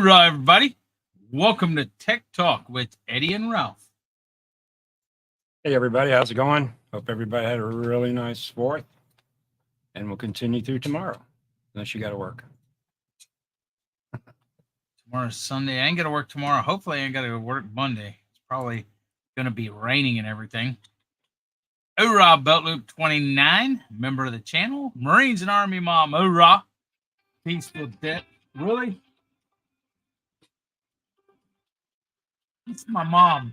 right, everybody. Welcome to Tech Talk with Eddie and Ralph. Hey, everybody. How's it going? Hope everybody had a really nice 4th. And we'll continue through tomorrow, unless you got to work. Tomorrow's Sunday. I ain't going to work tomorrow. Hopefully, I ain't got to work Monday. It's probably going to be raining and everything. Hoorah, Beltloop 29, member of the channel. Marines and Army Mom, hoorah. Peaceful Debt. Really? It's my mom.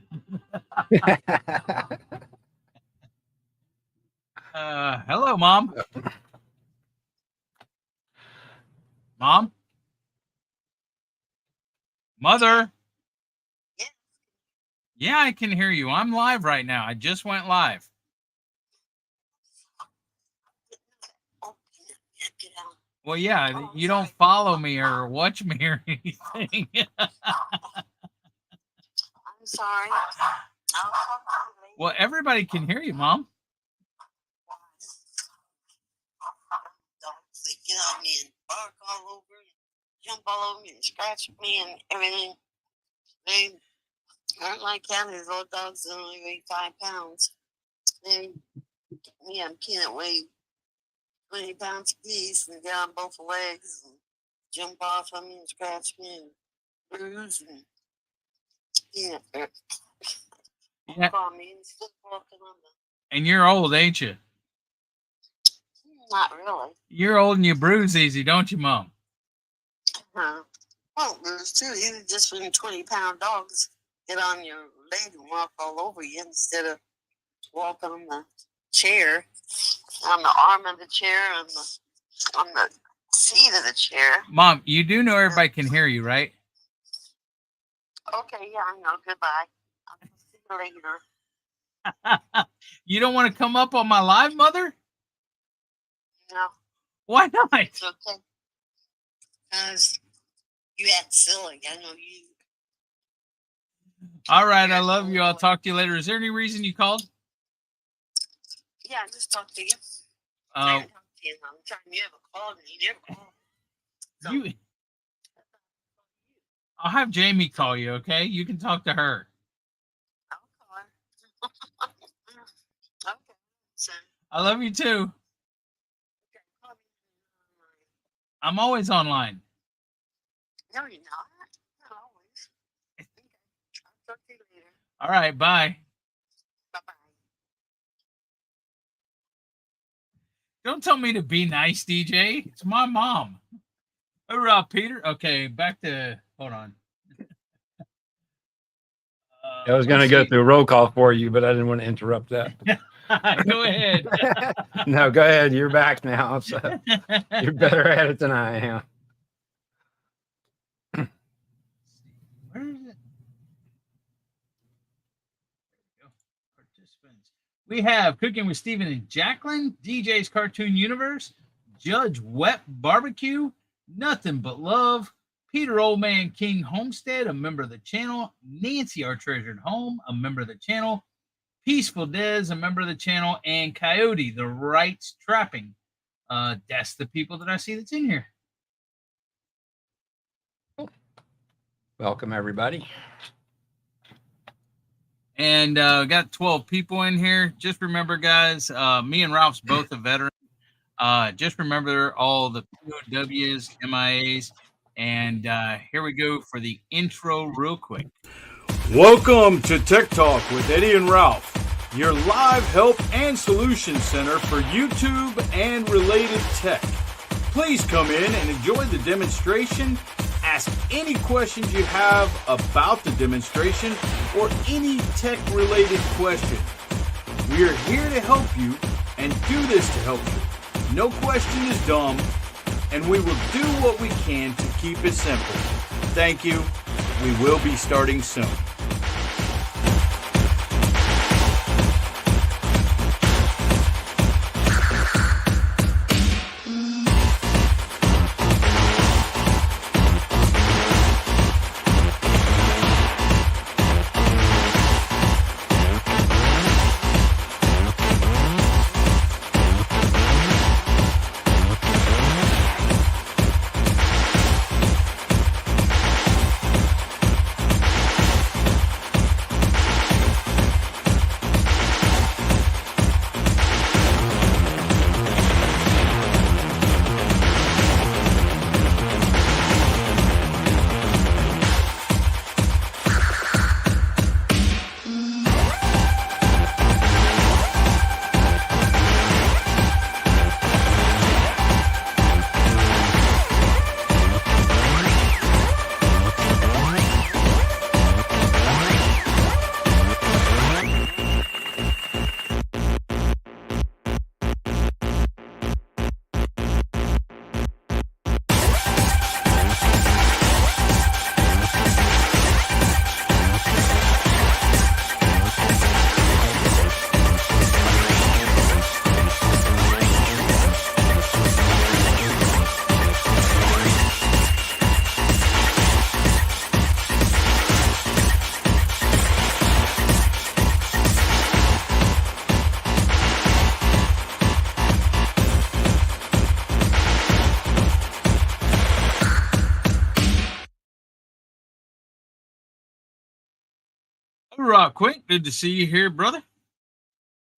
Hello, Mom. Mom? Mother? Yeah, I can hear you. I'm live right now. I just went live. Well, yeah, you don't follow me or watch me or anything. I'm sorry. I'll talk to you later. Well, everybody can hear you, Mom. Dogs, they get on me and bark all over and jump all over me and scratch me and everything. They aren't like having these little dogs that only weigh 5 pounds. They, me, I can't weigh 20 pounds a piece and get on both legs and jump off of me and scratch me and bruise and call me and still walking on the. And you're old, ain't you? Not really. You're old and you bruise easy, don't you, Mom? Well, bruise too. Even just when 20-pound dogs get on your leg and walk all over you instead of walk on the chair, on the arm of the chair, on the seat of the chair. Mom, you do know everybody can hear you, right? Okay, yeah, I know. Goodbye. I'll see you later. You don't want to come up on my live, Mother? No, Why not? it's okay. Because you act silly. I know you. All right, I love you. I'll talk to you later. Is there any reason you called? Yeah, I just talked to you. Uh, I'm trying you ever called me. You never called. So, you. I'll have Jamie call you, okay? You can talk to her. I'll call her. Okay. So, I love you too. okay, call me. I'm always online. No, you're not. Not always. Okay. I'll talk to you later. All right, bye. Bye-bye. Don't tell me to be nice, DJ. It's my mom. Hoorah, Peter. Okay, back to, hold on. I was going to go through a roll call for you, but I didn't want to interrupt that. Go ahead. No, go ahead. You're back now. So you're better at it than I am. Where is it? There we go. Participants. We have Cooking with Stephen and Jacqueline, DJ's Cartoon Universe, Judge Wet Barbecue, Nothing But Love, Peter Old Man King Homestead, a member of the channel, Nancy Our Treasured Home, a member of the channel, Peaceful Des, a member of the channel, and Coyote, the Rights Trapping. That's the people that I see that's in here. Welcome, everybody. And got 12 people in here. Just remember, guys, me and Ralph's both a veteran. Just remember all the POWs, MIAs, and here we go for the intro real quick. Welcome to Tech Talk with Eddie and Ralph, your live help and solution center for YouTube and related tech. Please come in and enjoy the demonstration. Ask any questions you have about the demonstration or any tech-related question. We are here to help you and do this to help you. No question is dumb, and we will do what we can to keep it simple. Thank you. We will be starting soon. Hoorah, Quick. Good to see you here, brother.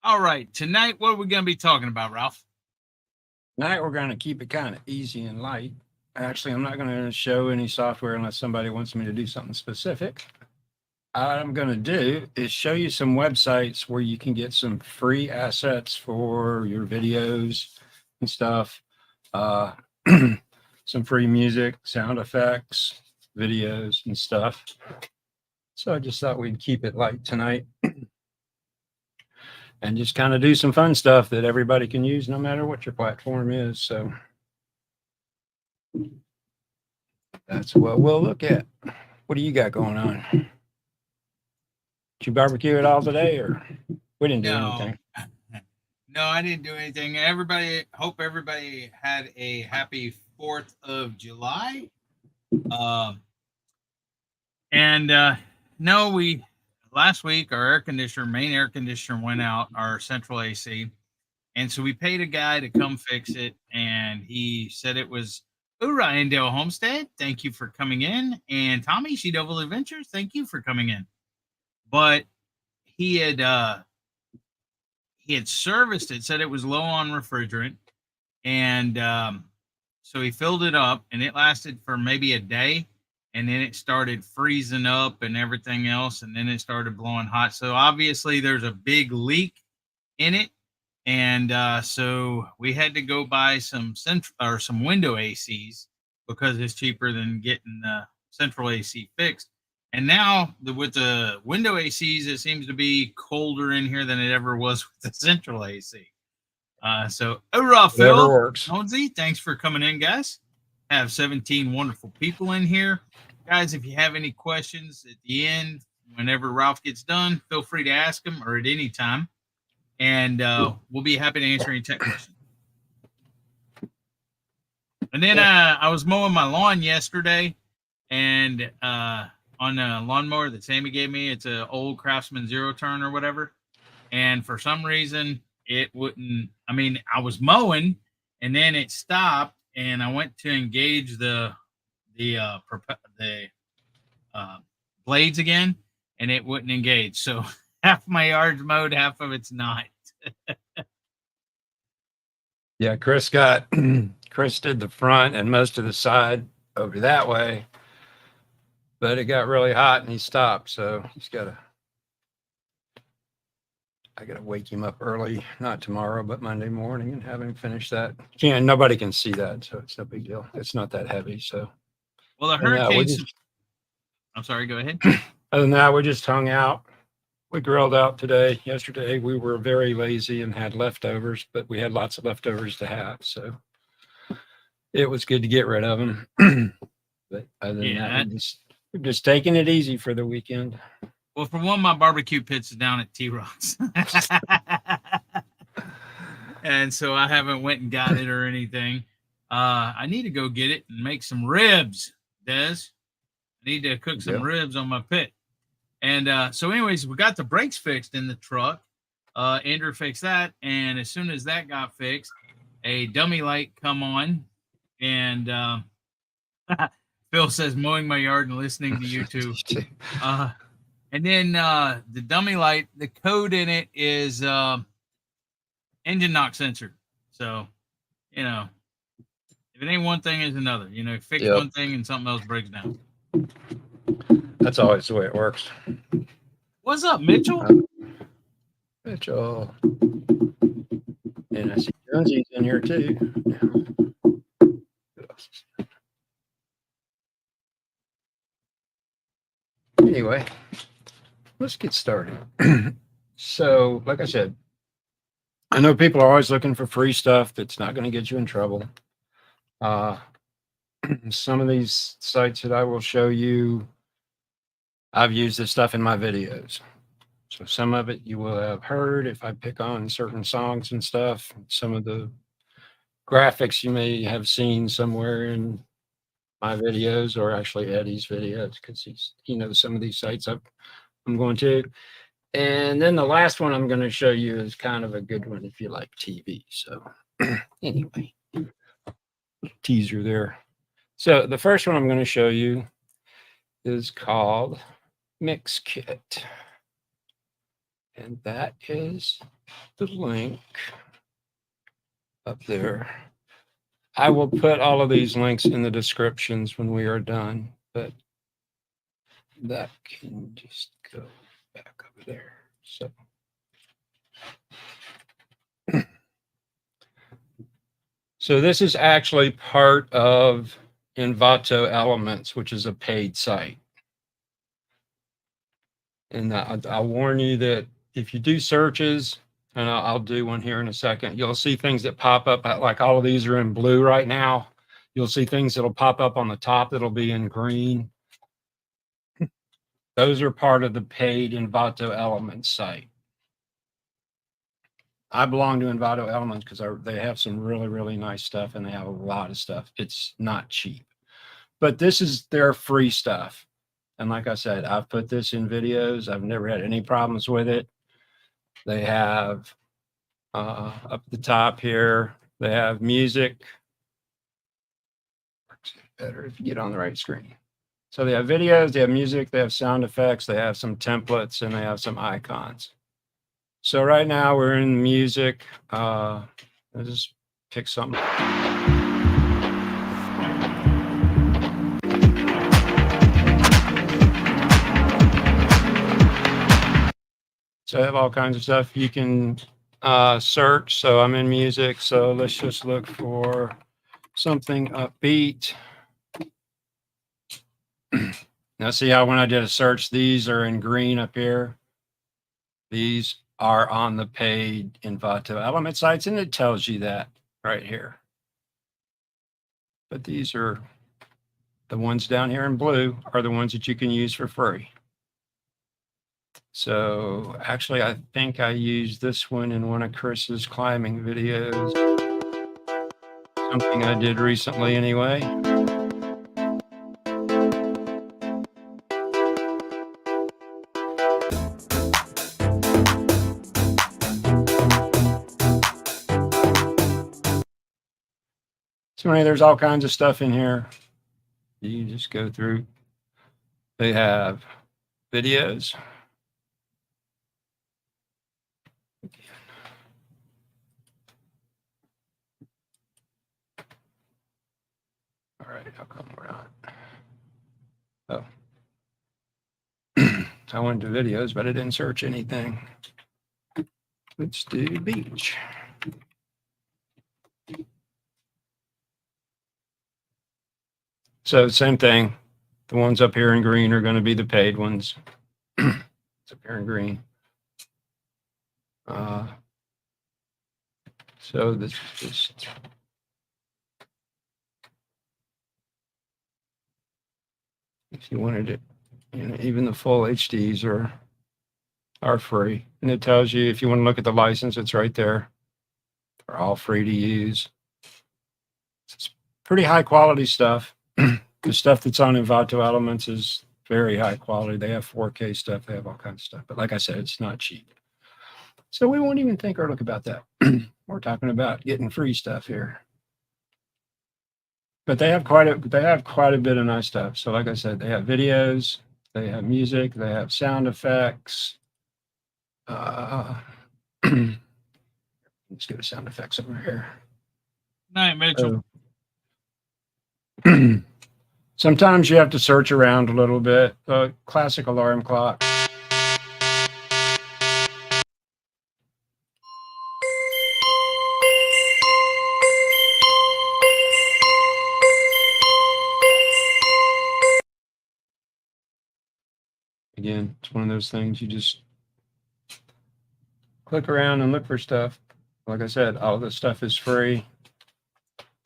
All right. Tonight, what are we going to be talking about, Ralph? Tonight, we're going to keep it kind of easy and light. Actually, I'm not going to show any software unless somebody wants me to do something specific. What I'm going to do is show you some websites where you can get some free assets for your videos and stuff. Some free music, sound effects, videos and stuff. So I just thought we'd keep it light tonight and just kind of do some fun stuff that everybody can use no matter what your platform is. So that's what we'll look at. What do you got going on? Did you barbecue at all today, or we didn't do anything? No, I didn't do anything. Hope everybody had a happy 4th of July. Last week our main air conditioner went out, our central AC. And so we paid a guy to come fix it, and he said it was Ryan Homestead. Thank you for coming in. And Tommy Sheedoval Adventures, thank you for coming in. But he had serviced it, said it was low on refrigerant, and so he filled it up, and it lasted for maybe a day, and then it started freezing up and everything else, and then it started blowing hot. So obviously there's a big leak in it, and so we had to go buy some window ACs because it's cheaper than getting the central AC fixed. And now with the window ACs, it seems to be colder in here than it ever was with the central AC. So, hoorah, Phil. Works. Jonesy, thanks for coming in, guys. Have 17 wonderful people in here. Guys, if you have any questions at the end, whenever Ralph gets done, feel free to ask him or at any time. And we'll be happy to answer any tech questions. And then I was mowing my lawn yesterday, and on a lawnmower that Sammy gave me. It's an old Craftsman zero turn or whatever. And for some reason, it wouldn't. I mean, I was mowing, and then it stopped, and I went to engage the blades again, and it wouldn't engage. So half my yard's mowed, half of it's not. Yeah, Chris did the front and most of the side over that way. But it got really hot and he stopped, so I gotta wake him up early, not tomorrow, but Monday morning, and have him finish that. Nobody can see that, so it's no big deal. It's not that heavy. So, well, the hurricane. I'm sorry. Go ahead. Other than that, we just hung out. We grilled out today. Yesterday, we were very lazy and had leftovers, but we had lots of leftovers to have, so it was good to get rid of them. But other than that, we're just taking it easy for the weekend. Well, for one, my barbecue pits is down at T-Rock's. And so I haven't went and got it or anything. I need to go get it and make some ribs, Des. I need to cook some ribs on my pit. And so anyways, we got the brakes fixed in the truck. Andrew fixed that. And as soon as that got fixed, a dummy light come on. And Phil says mowing my yard and listening to YouTube. And then the dummy light, the code in it is engine knock sensor. So, if it ain't one thing, it's another. Fix one thing and something else breaks down. That's always the way it works. What's up, Mitchell? Mitchell. And I see Jonesy's in here too. Anyway, let's get started. So, like I said, I know people are always looking for free stuff that's not going to get you in trouble. Some of these sites that I will show you, I've used this stuff in my videos. So some of it you will have heard if I pick on certain songs and stuff. Some of the graphics you may have seen somewhere in my videos, or actually Eddie's videos, because he knows some of these sites I'm going to. And then the last one I'm going to show you is kind of a good one if you like TV. So anyway, teaser there. So the first one I'm going to show you is called Mixkit. And that is the link up there. I will put all of these links in the descriptions when we are done, but that can just go back over there. So this is actually part of Envato Elements, which is a paid site. And I'll warn you that if you do searches, and I'll do one here in a second, you'll see things that pop up, like all of these are in blue right now. You'll see things that'll pop up on the top that'll be in green. Those are part of the paid Envato Elements site. I belong to Envato Elements because they have some really, really nice stuff, and they have a lot of stuff. It's not cheap, but this is their free stuff. And like I said, I've put this in videos. I've never had any problems with it. They have up the top here, they have music. Works better if you get on the right screen. So they have videos, they have music, they have sound effects, they have some templates, and they have some icons. So right now we're in music. I'll just pick something. So I have all kinds of stuff you can search. So I'm in music. So let's just look for something upbeat. Now see how when I did a search, these are in green up here. These are on the paid Envato Element sites, and it tells you that right here. But these are the ones down here in blue are the ones that you can use for free. So actually, I think I used this one in one of Chris's climbing videos. Something I did recently anyway. So anyway, there's all kinds of stuff in here. You just go through. They have videos. All right, how come we're not? Oh. I went to videos, but I didn't search anything. Let's do beach. So same thing. The ones up here in green are going to be the paid ones. It's up here in green. So this just if you wanted it, you know, even the full HDs are free, and it tells you if you want to look at the license, it's right there. They're all free to use. It's pretty high quality stuff. The stuff that's on Envato Elements is very high quality. They have 4K stuff. They have all kinds of stuff. But like I said, it's not cheap. So we won't even think or look about that. We're talking about getting free stuff here. But they have quite a bit of nice stuff. So like I said, they have videos, they have music, they have sound effects. Let's go to sound effects over here. Night, Mitchell. Sometimes you have to search around a little bit. Classic alarm clock. Again, it's one of those things you just click around and look for stuff. Like I said, all this stuff is free.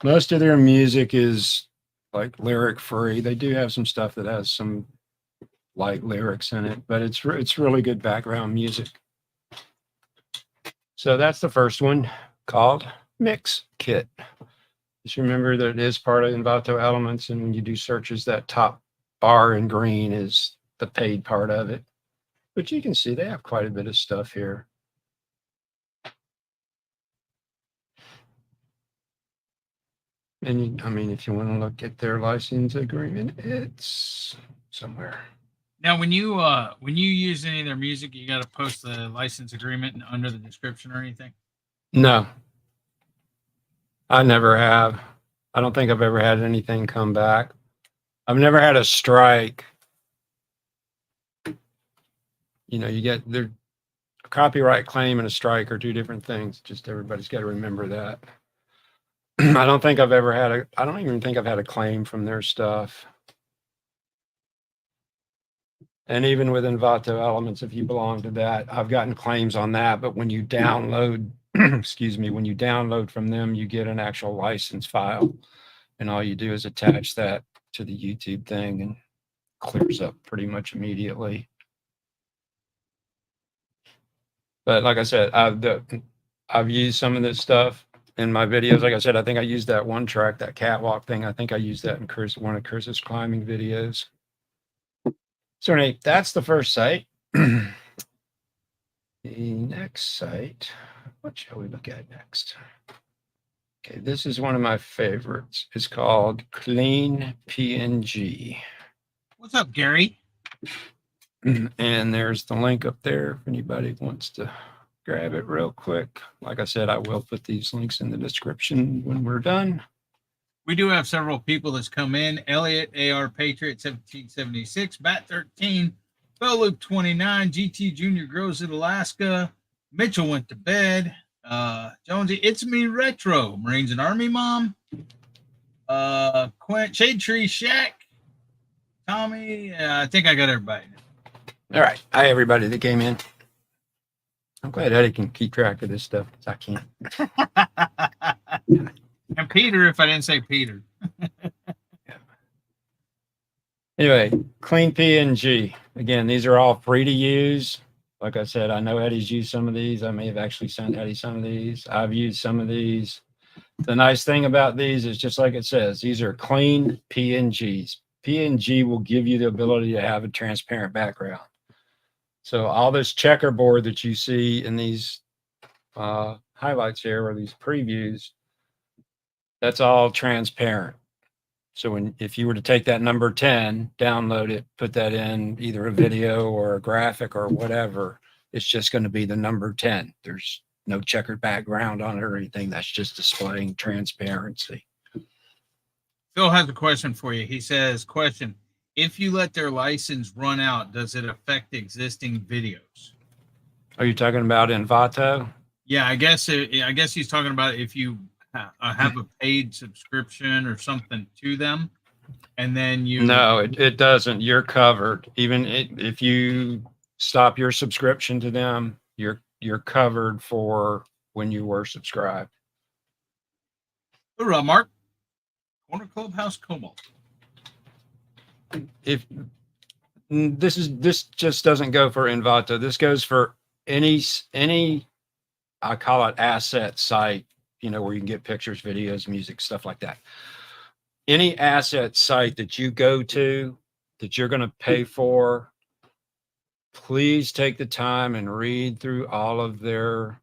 Most of their music is like lyric free. They do have some stuff that has some light lyrics in it, but it's really good background music. So that's the first one, called Mix Kit. Just remember that it is part of Envato Elements, and when you do searches, that top bar in green is the paid part of it. But you can see they have quite a bit of stuff here. And I mean, if you want to look at their license agreement, it's somewhere. Now, when you use any of their music, you got to post the license agreement under the description or anything. No, I never have. I don't think I've ever had anything come back. I've never had a strike. You know, you get their copyright claim and a strike are two different things. Just everybody's got to remember that. I don't even think I've had a claim from their stuff. And even with Envato Elements, if you belong to that, I've gotten claims on that. But when you download, excuse me, when you download from them, you get an actual license file. And all you do is attach that to the YouTube thing and clears up pretty much immediately. But like I said, I've used some of this stuff in my videos. Like I said, I think I used that one track, that catwalk thing. I think I used that in one of Chris's climbing videos. So anyway, that's the first site. The next site, what shall we look at next? Okay, this is one of my favorites. It's called Clean PNG. What's up, Gary? And there's the link up there if anybody wants to grab it real quick. Like I said, I will put these links in the description when we're done. We do have several people that's come in. Elliot, AR Patriot 1776, Bat 13, Bell Loop 29, GT Junior grows in Alaska. Mitchell went to bed. Jonesy, it's me retro. Marines and Army Mom. Quint, Shade Tree Shack. Tommy, I think I got everybody. All right. Hi, everybody that came in. I'm glad Eddie can keep track of this stuff because I can't. And Peter, if I didn't say Peter. Anyway, Clean PNG. Again, these are all free to use. Like I said, I know Eddie's used some of these. I may have actually sent Eddie some of these. I've used some of these. The nice thing about these is just like it says, these are clean PNGs. PNG will give you the ability to have a transparent background. So all this checkerboard that you see in these highlights here or these previews, that's all transparent. So if you were to take that number 10, download it, put that in either a video or a graphic or whatever, it's just going to be the number 10. There's no checkered background on it or anything. That's just displaying transparency. Phil has a question for you. He says, question, if you let their license run out, does it affect existing videos? Are you talking about Envato? Yeah, I guess he's talking about if you have a paid subscription or something to them, and then you. No, it doesn't. You're covered. Even if you stop your subscription to them, you're covered for when you were subscribed. Hoorah, Mark. Corner Clubhouse Como. If this just doesn't go for Envato, this goes for any I call it asset site, you know, where you can get pictures, videos, music, stuff like that. Any asset site that you go to that you're going to pay for, please take the time and read through all of their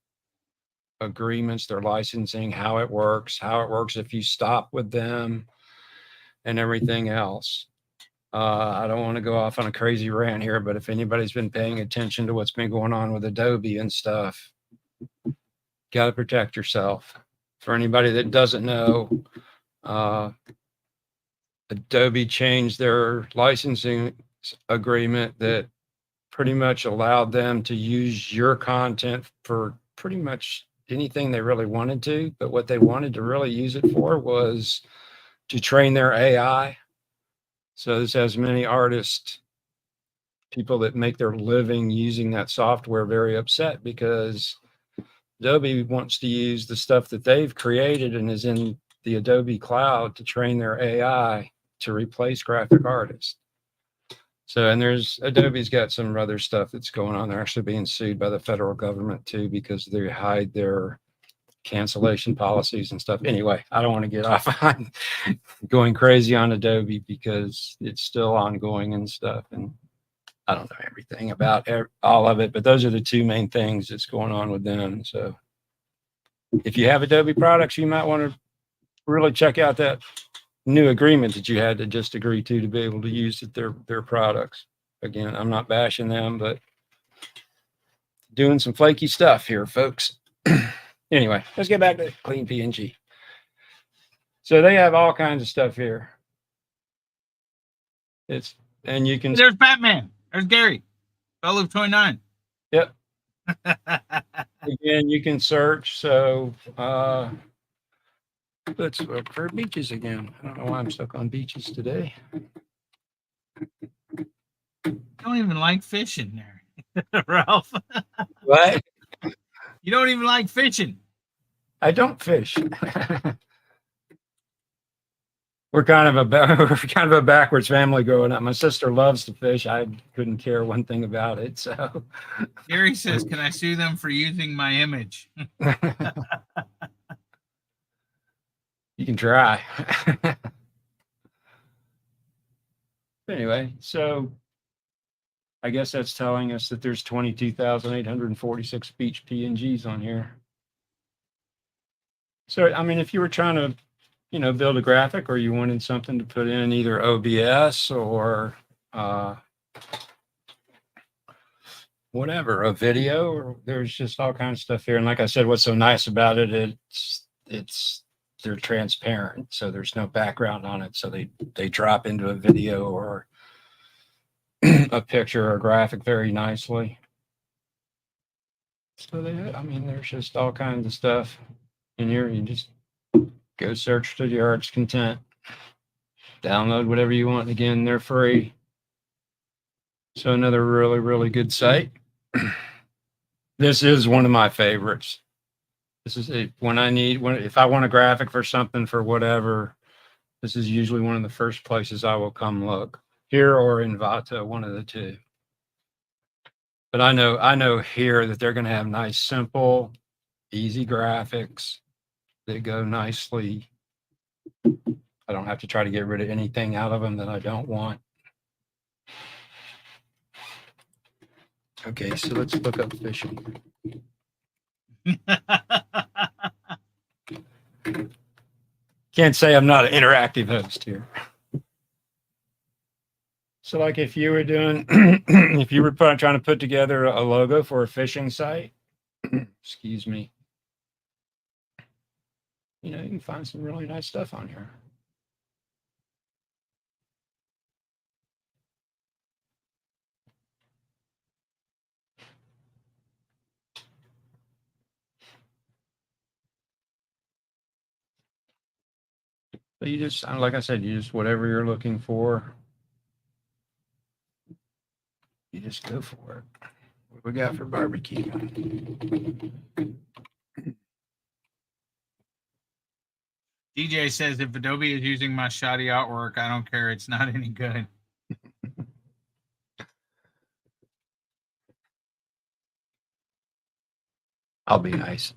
agreements, their licensing, how it works if you stop with them and everything else. I don't want to go off on a crazy rant here, but if anybody's been paying attention to what's been going on with Adobe and stuff, got to protect yourself. For anybody that doesn't know, Adobe changed their licensing agreement that pretty much allowed them to use your content for pretty much anything they really wanted to. But what they wanted to really use it for was to train their AI. So this has many artists, people that make their living using that software, very upset because Adobe wants to use the stuff that they've created and is in the Adobe cloud to train their AI to replace graphic artists. So, and Adobe's got some other stuff that's going on. They're actually being sued by the federal government too, because they hide their cancellation policies and stuff. Anyway, I don't want to get off on going crazy on Adobe because it's still ongoing and stuff. And I don't know everything about all of it, but those are the two main things that's going on with them. So if you have Adobe products, you might want to really check out that new agreement that you had to just agree to be able to use their products. Again, I'm not bashing them, but doing some flaky stuff here, folks. Anyway, let's get back to Clean PNG. So they have all kinds of stuff here. And you can. There's Batman. There's Gary. Fellow 29. Yep. Again, you can search. So let's look for beaches again. I don't know why I'm stuck on beaches today. Don't even like fishing there, Ralph. What? You don't even like fishing. I don't fish. We're kind of a backwards family growing up. My sister loves to fish. I couldn't care one thing about it. So Gary says, "Can I sue them for using my image?" you can try. Anyway, so I guess that's telling us that there's 22,846 beach PNGs on here. So, I mean, if you were trying to, build a graphic, or you wanted something to put in either OBS or whatever, a video, or there's just all kinds of stuff here. And like I said, what's so nice about it, they're transparent, so there's no background on it. So they drop into a video or a picture or a graphic very nicely. So there's just all kinds of stuff in here. You just go search to your heart's content, download whatever you want. Again, they're free. So another really, really good site. This is one of my favorites. This is it. If I want a graphic for something, for whatever, this is usually one of the first places I will come look. Here or in Vata, one of the two. But I know here that they're going to have nice, simple, easy graphics that go nicely. I don't have to try to get rid of anything out of them that I don't want. Okay, so let's look up fishing. Can't say I'm not an interactive host here. So like if you were trying to put together a logo for a fishing site, excuse me, you can find some really nice stuff on here. But you just, like I said, whatever you're looking for, you just go for it. What we got for barbecue? DJ says, if Adobe is using my shoddy artwork, I don't care. It's not any good. I'll be nice.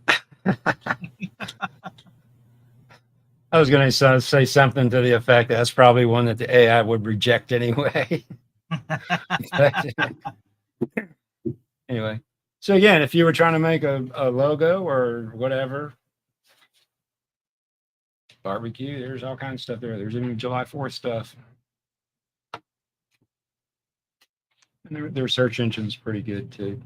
I was going to say something to the effect that that's probably one that the AI would reject anyway. Anyway, so again, if you were trying to make a logo or whatever, barbecue, there's all kinds of stuff there. There's even July 4th stuff. And their search engine's pretty good too.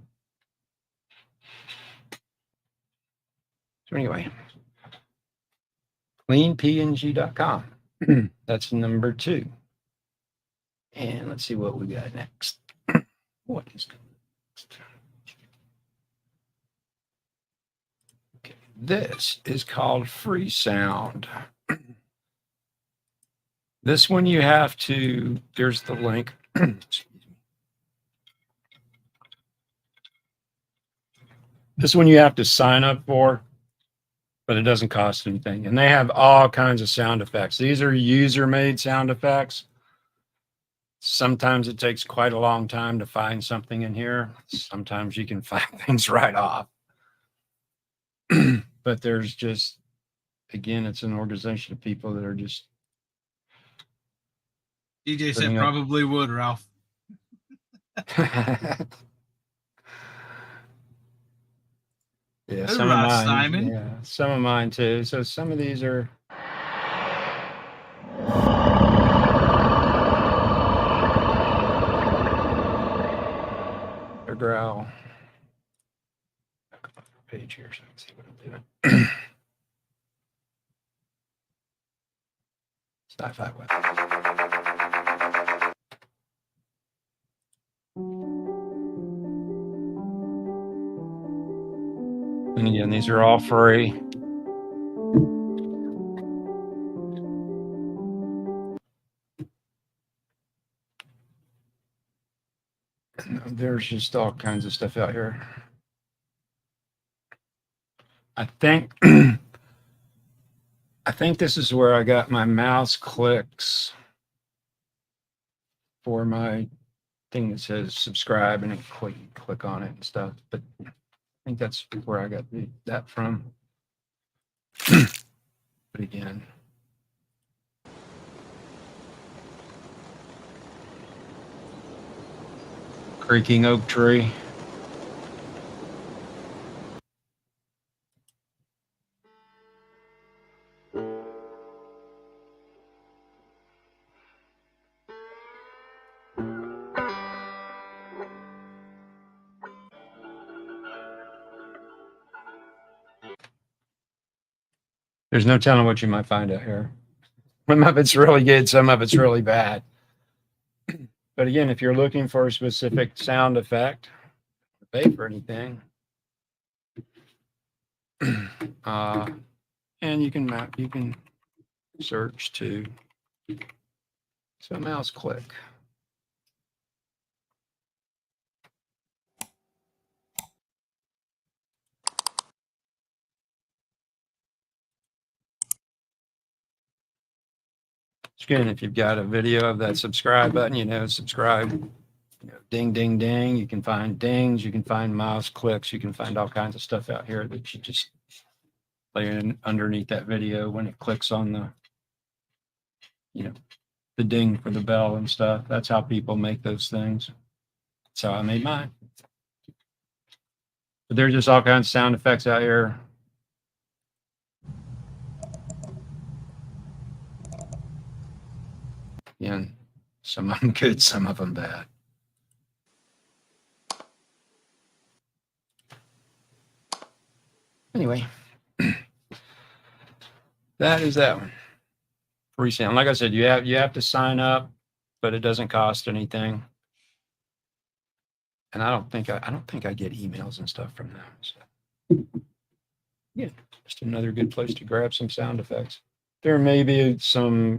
So anyway, cleanpng.com. That's number 2. And let's see what we got next. What is next? Okay, this is called Freesound. This one you have to, there's the link. This one you have to sign up for, but it doesn't cost anything. And they have all kinds of sound effects. These are user-made sound effects. Sometimes it takes quite a long time to find something in here. Sometimes you can find things right off. But there's just, again, it's an organization of people that are just. DJ said probably would, Ralph. Yeah, Good some of Ross, mine. Simon. Yeah, some of mine too. So some of these are. page here so I can see what I'm doing. Sci-fi web. And again, these are all free. There's just all kinds of stuff out here. I think I think this is where I got my mouse clicks for my thing that says subscribe, and then click on it and stuff. But I think that's where I got that from. But again, creaking oak tree. There's no telling what you might find out here. Some of it's really good, some of it's really bad. But again, if you're looking for a specific sound effect, pay for anything. And you can search to mouse click. Again, if you've got a video of that subscribe button, subscribe, ding, ding, ding. You can find dings, you can find mouse clicks, you can find all kinds of stuff out here that you just lay in underneath that video when it clicks on the ding for the bell and stuff. That's how people make those things. That's how I made mine. But there's just all kinds of sound effects out here. Again, some of them good, some of them bad. Anyway, that is that one. Free sound. Like I said, you have to sign up, but it doesn't cost anything. And I don't think I get emails and stuff from them. So yeah, just another good place to grab some sound effects. There may be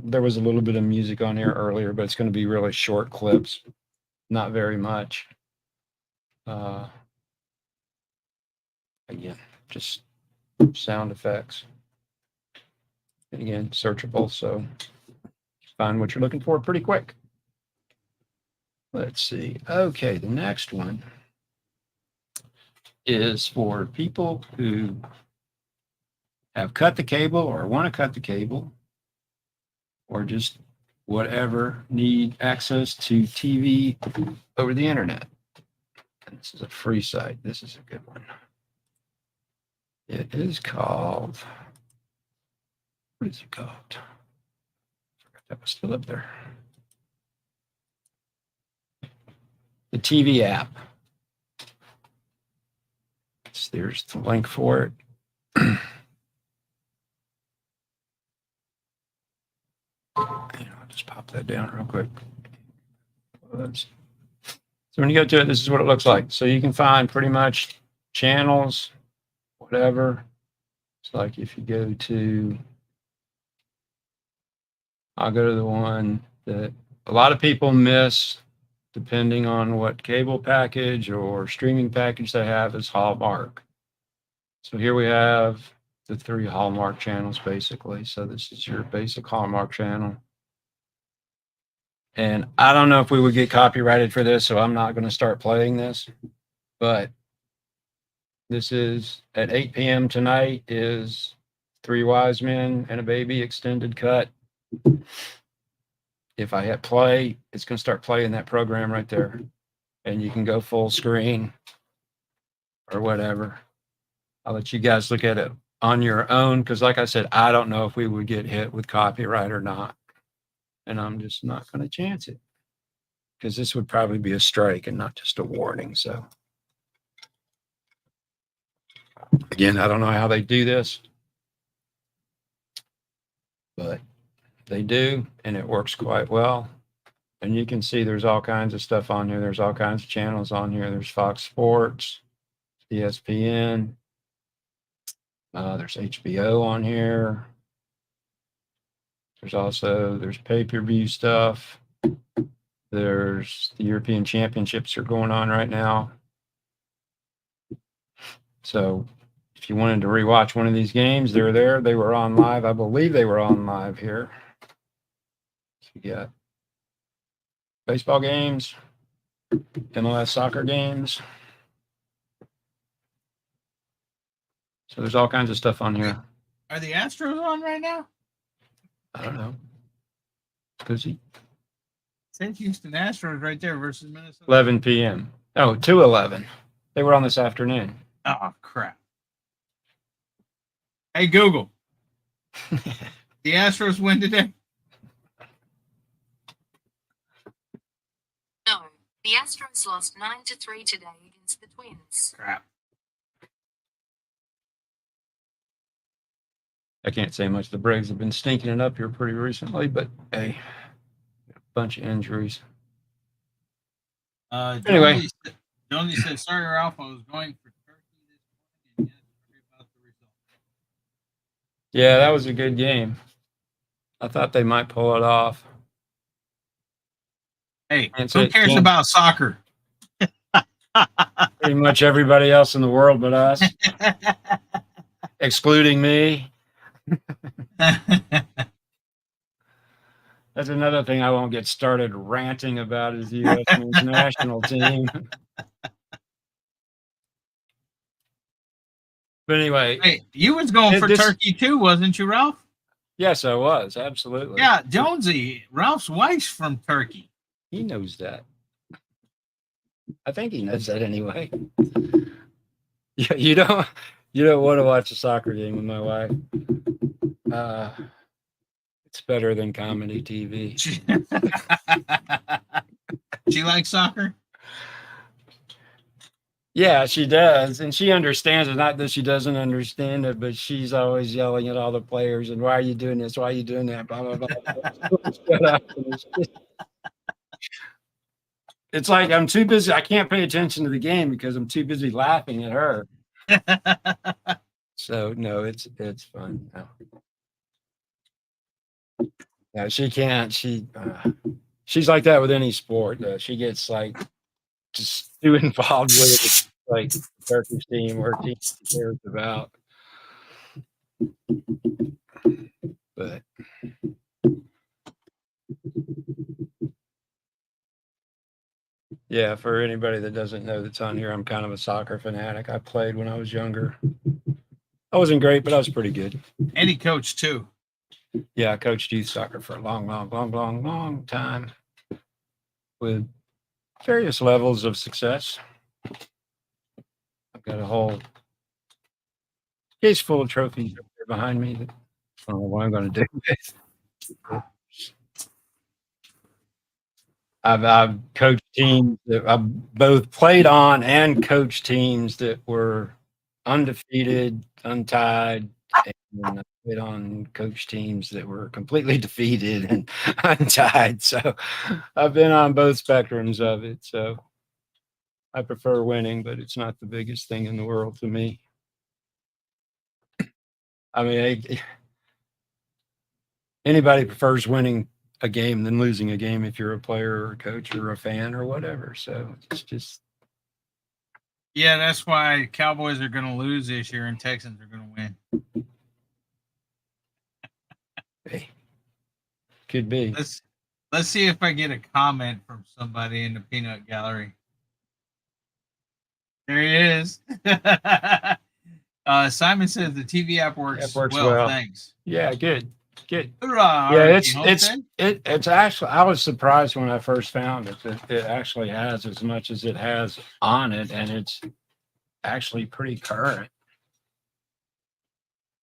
there was a little bit of music on here earlier, but it's going to be really short clips, not very much. Again, just sound effects. And again, searchable, so find what you're looking for pretty quick. Let's see. Okay, the next one is for people who have cut the cable or want to cut the cable or just whatever, need access to TV over the internet. And this is a free site. This is a good one. It is called, what is it called? I forgot that was still up there. The TV app. There's the link for it. I'll just pop that down real quick. So when you go to it, this is what it looks like. So you can find pretty much channels, whatever. It's like if you go to, I'll go to the one that a lot of people miss, depending on what cable package or streaming package they have, is Hallmark. So here we have the 3 Hallmark channels, basically. So this is your basic Hallmark channel. And I don't know if we would get copyrighted for this, so I'm not going to start playing this. But this is at 8 p.m. tonight is 3 Wise Men and a Baby extended cut. If I hit play, it's going to start playing that program right there. And you can go full screen or whatever. I'll let you guys look at it on your own, because like I said, I don't know if we would get hit with copyright or not. And I'm just not going to chance it, because this would probably be a strike and not just a warning. So Again, I don't know how they do this, but they do, and it works quite well. And you can see there's all kinds of stuff on here. There's all kinds of channels on here. There's Fox Sports, ESPN. There's HBO on here. There's pay-per-view stuff. There's the European Championships are going on right now. So if you wanted to rewatch one of these games, they're there. They were on live. I believe they were on live here. So you got baseball games, MLS soccer games. So there's all kinds of stuff on here. Are the Astros on right now? I don't know. Because Said Houston Astros right there versus Minnesota. 11 p.m. Oh, 2:11. They were on this afternoon. Oh, crap. Hey, Google. The Astros win today? No, the Astros lost 9-3 today against the Twins. Crap. I can't say much. The Braves have been stinking it up here pretty recently, but hey, a bunch of injuries. Anyway. Jonesy said, sorry, Ralph, I was going for Turkey this morning, and yes, sorry about the result. Yeah, that was a good game. I thought they might pull it off. Hey, Can't who say- cares can't- about soccer? Pretty much everybody else in the world but us, excluding me. That's another thing I won't get started ranting about is the U.S. men's national team. But anyway, Hey, you was going for This- Turkey too, wasn't you, Ralph? yes, I was. Absolutely. Yeah, Jonesy, Ralph's wife's from Turkey. He knows that. I think he knows that anyway. Yeah, you don't want to watch a soccer game with my wife. It's better than comedy TV. She likes soccer? Yeah, she does, and she understands it. Not that she doesn't understand it, but she's always yelling at all the players and why are you doing this? Why are you doing that? Blah blah blah. Shut up. It's like I'm too busy. I can't pay attention to the game because I'm too busy laughing at her. So no, it's fun. No. No, she can't. She's like that with any sport. She gets like just too involved with it, like the Turkish team or a team she cares about. But yeah, for anybody that doesn't know that's on here, I'm kind of a soccer fanatic. I played when I was younger. I wasn't great, but I was pretty good. And he coached too. Yeah, I coached youth soccer for a long time with various levels of success. I've got a whole case full of trophies up there behind me that I don't know what I'm going to do with. I've coached teams that I've both played on and coached teams that were undefeated, untied, and I played on coach teams that were completely defeated and untied. So I've been on both spectrums of it. So I prefer winning, but it's not the biggest thing in the world to me. I mean, anybody prefers winning a game than losing a game if you're a player or a coach or a fan or whatever. So it's just, Yeah, that's why Cowboys are going to lose this year and Texans are going to win. hey, could be. Let's see if I get a comment from somebody in the peanut gallery. There he is. Simon says the TV app works, well. Thanks. Yeah, good. Hoorah, Yeah, Homestead. it's actually, I was surprised when I first found it that it actually has as much as it has on it, and it's actually pretty current.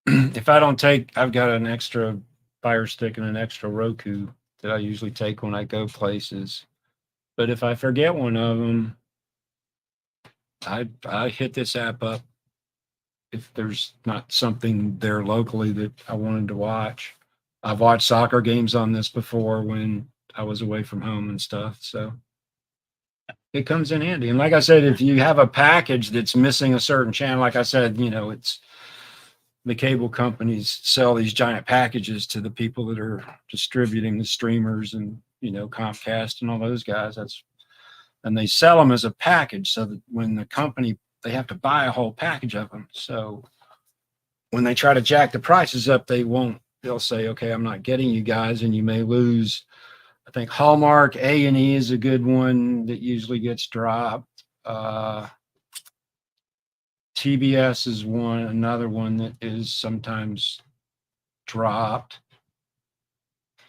If I don't take, I've got an extra Fire Stick and an extra Roku that I usually take when I go places. But if I forget one of them, I hit this app up if there's not something there locally that I wanted to watch. I've watched soccer games on this before when I was away from home and stuff. So it comes in handy. And like I said, if you have a package that's missing a certain channel, like I said, it's the cable companies sell these giant packages to the people that are distributing the streamers and, Comcast and all those guys. And they sell them as a package so that when the company, they have to buy a whole package of them. So when they try to jack the prices up, they'll say, okay, I'm not getting you guys, and you may lose. I think Hallmark A&E is a good one that usually gets dropped. TBS is another one that is sometimes dropped.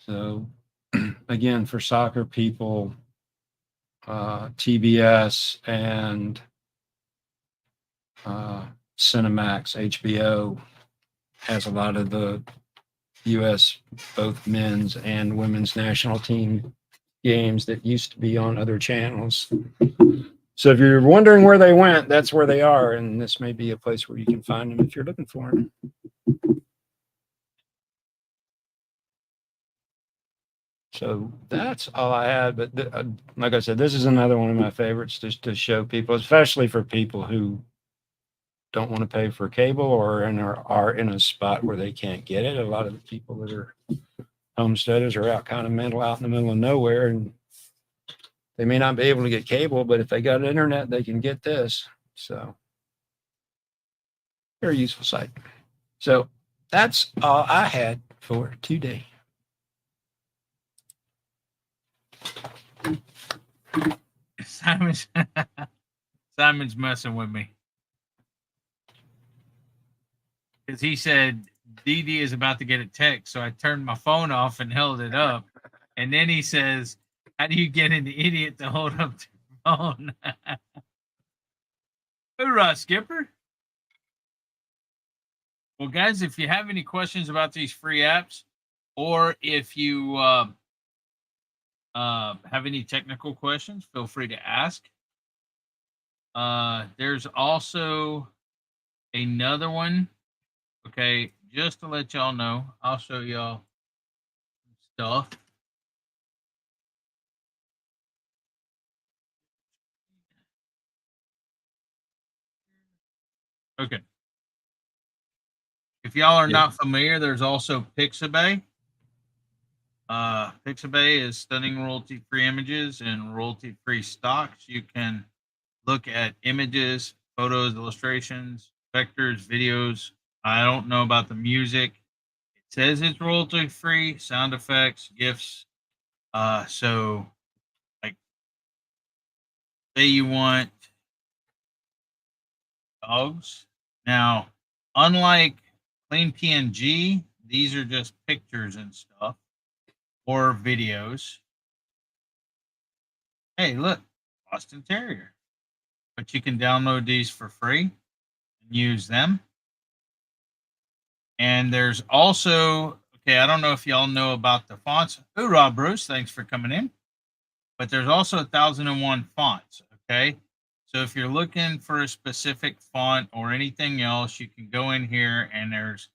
So again, for soccer people, TBS and Cinemax, HBO has a lot of the U.S. both men's and women's national team games that used to be on other channels. So if you're wondering where they went, that's where they are, and this may be a place where you can find them if you're looking for them. So that's all I had. But like I said, this is another one of my favorites just to show people, especially for people who don't want to pay for cable or are in a spot where they can't get it. A lot of the people that are homesteaders are out kind of mental out in the middle of nowhere, and they may not be able to get cable, but if they got internet, they can get this. So very useful site. So that's all I had for today. Simon's messing with me. Because he said DD is about to get a text, so I turned my phone off and held it up. And then he says, how do you get an idiot to hold up the phone? Hoorah, Skipper. Well, guys, if you have any questions about these free apps, or if you have any technical questions, feel free to ask. There's also another one. Okay, just to let y'all know, I'll show y'all stuff. Okay. If y'all are not familiar, there's also Pixabay. Pixabay is stunning royalty-free images and royalty-free stocks. You can look at images, photos, illustrations, vectors, videos. I don't know about the music. It says it's royalty-free, sound effects, GIFs. So, like, say you want dogs. Now, unlike Clean PNG, these are just pictures and stuff or videos. Hey, look, Boston Terrier. But you can download these for free and use them. And there's also, okay, I don't know if y'all know about the fonts. Hoorah, Bruce, thanks for coming in. But there's also 1001 fonts, okay? So if you're looking for a specific font or anything else, you can go in here and there's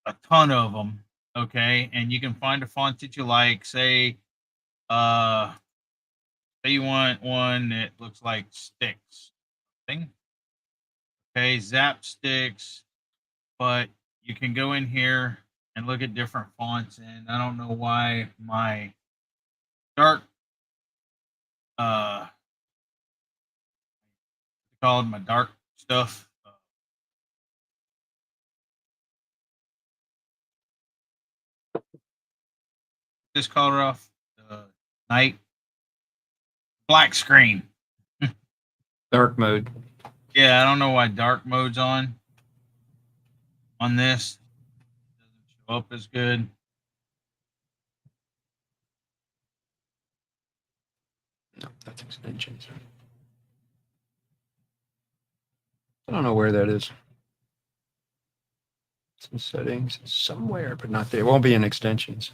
a ton of them, okay? And you can find a font that you like. Say you want one that looks like sticks. Okay, Zap Sticks. But you can go in here and look at different fonts. And I don't know why my dark called my dark stuff. This color off night black screen. Dark mode. Yeah, I don't know why dark mode's on this. It doesn't show up as good. No, that's extensions. I don't know where that is. Some settings somewhere, but not there. It won't be in extensions.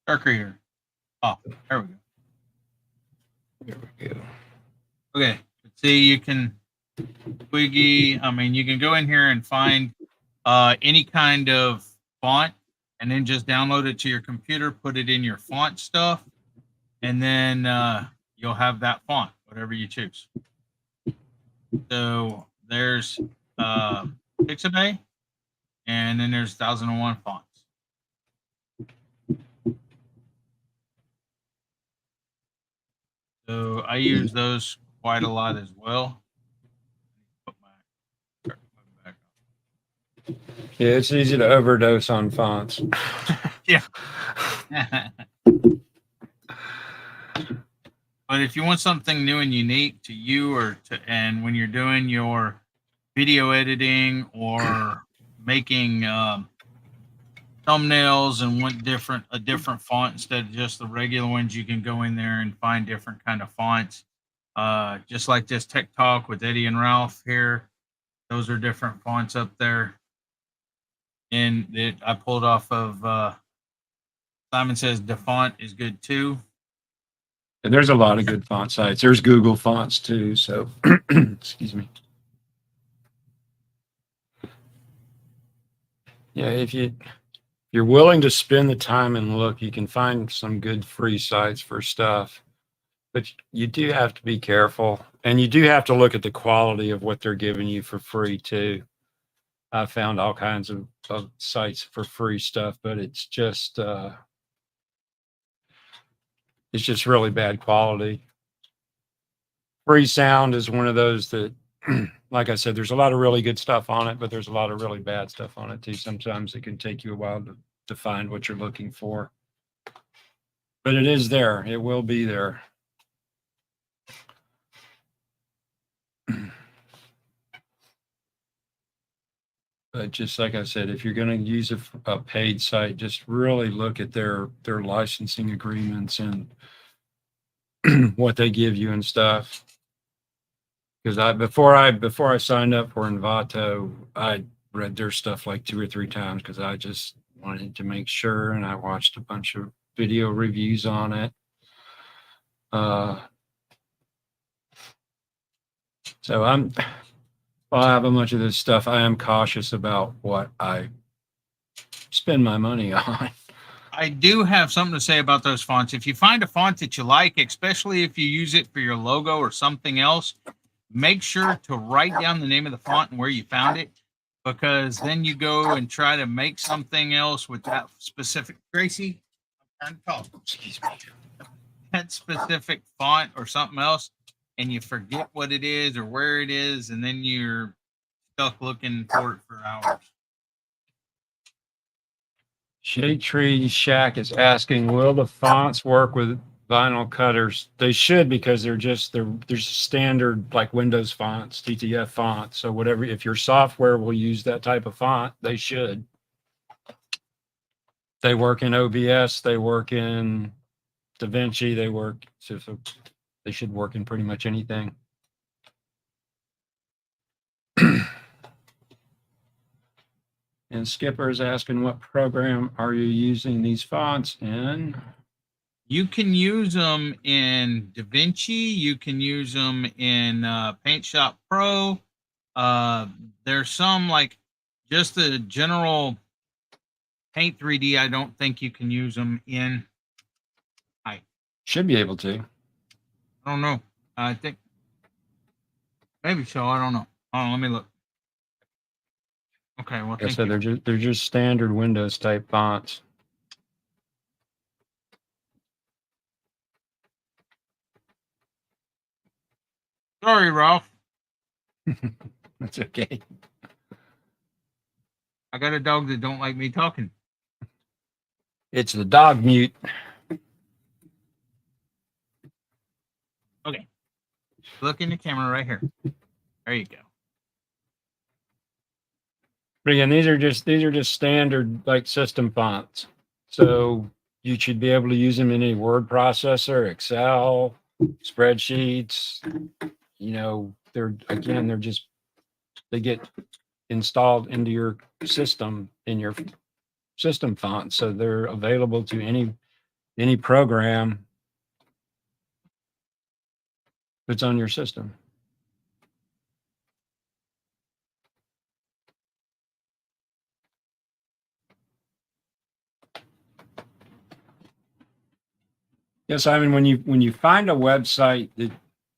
Dark reader. Oh, there we go. There we go. Okay, See, you can Twiggy. I mean, you can go in here and find any kind of font, and then just download it to your computer, put it in your font stuff, and then you'll have that font, whatever you choose. So there's Pixabay, and then there's 1001 fonts. So I use those quite a lot as well. Put my back on. Yeah, it's easy to overdose on fonts. Yeah. But if you want something new and unique to you, and when you're doing your video editing or making thumbnails and want a different font instead of just the regular ones, you can go in there and find different kind of fonts. Just like this Tech Talk with Eddie and Ralph here. Those are different fonts up there. And I pulled off of Simon Says the font is good too. And there's a lot of good font sites. There's Google Fonts too. So, excuse me. Yeah, if you're willing to spend the time and look, you can find some good free sites for stuff. But you do have to be careful, and you do have to look at the quality of what they're giving you for free too. I found all kinds of sites for free stuff, but it's just really bad quality. Free Sound is one of those that, like I said, there's a lot of really good stuff on it, but there's a lot of really bad stuff on it too. Sometimes it can take you a while to find what you're looking for. But it is there. It will be there. But just like I said, if you're going to use a paid site, just really look at their licensing agreements and what they give you and stuff. Because before I signed up for Envato, I read their stuff like 2 or 3 times because I just wanted to make sure, and I watched a bunch of video reviews on it. So while I have a bunch of this stuff, I am cautious about what I spend my money on. I do have something to say about those fonts. If you find a font that you like, especially if you use it for your logo or something else, make sure to write down the name of the font and where you found it, because then you go and try to make something else with that specific, Gracie, I'm trying to talk. Excuse me. That specific font or something else, and you forget what it is or where it is, and then you're stuck looking for it for hours. Shade Tree Shack is asking, will the fonts work with vinyl cutters? They should, because there's a standard like Windows fonts, TTF fonts. So whatever, if your software will use that type of font, they should. They work in OBS, they work in DaVinci, so they should work in pretty much anything. And Skipper is asking, what program are you using these fonts in? You can use them in DaVinci. You can use them in Paint Shop Pro. There's some like just the general Paint 3D. I don't think you can use them in. Should be able to. I don't know. I think maybe so. I don't know. Hold on, let me look. Okay, well, Like I thank said, you. they're just standard Windows type fonts. Sorry, Ralph. That's okay. I got a dog that don't like me talking. It's the dog mute. Okay. Look in the camera right here. There you go. But again, these are just standard like system fonts. So you should be able to use them in any word processor, Excel, spreadsheets. You know, they get installed into your system in your system font. So they're available to any program that's on your system. Yes, I mean, when you find a website that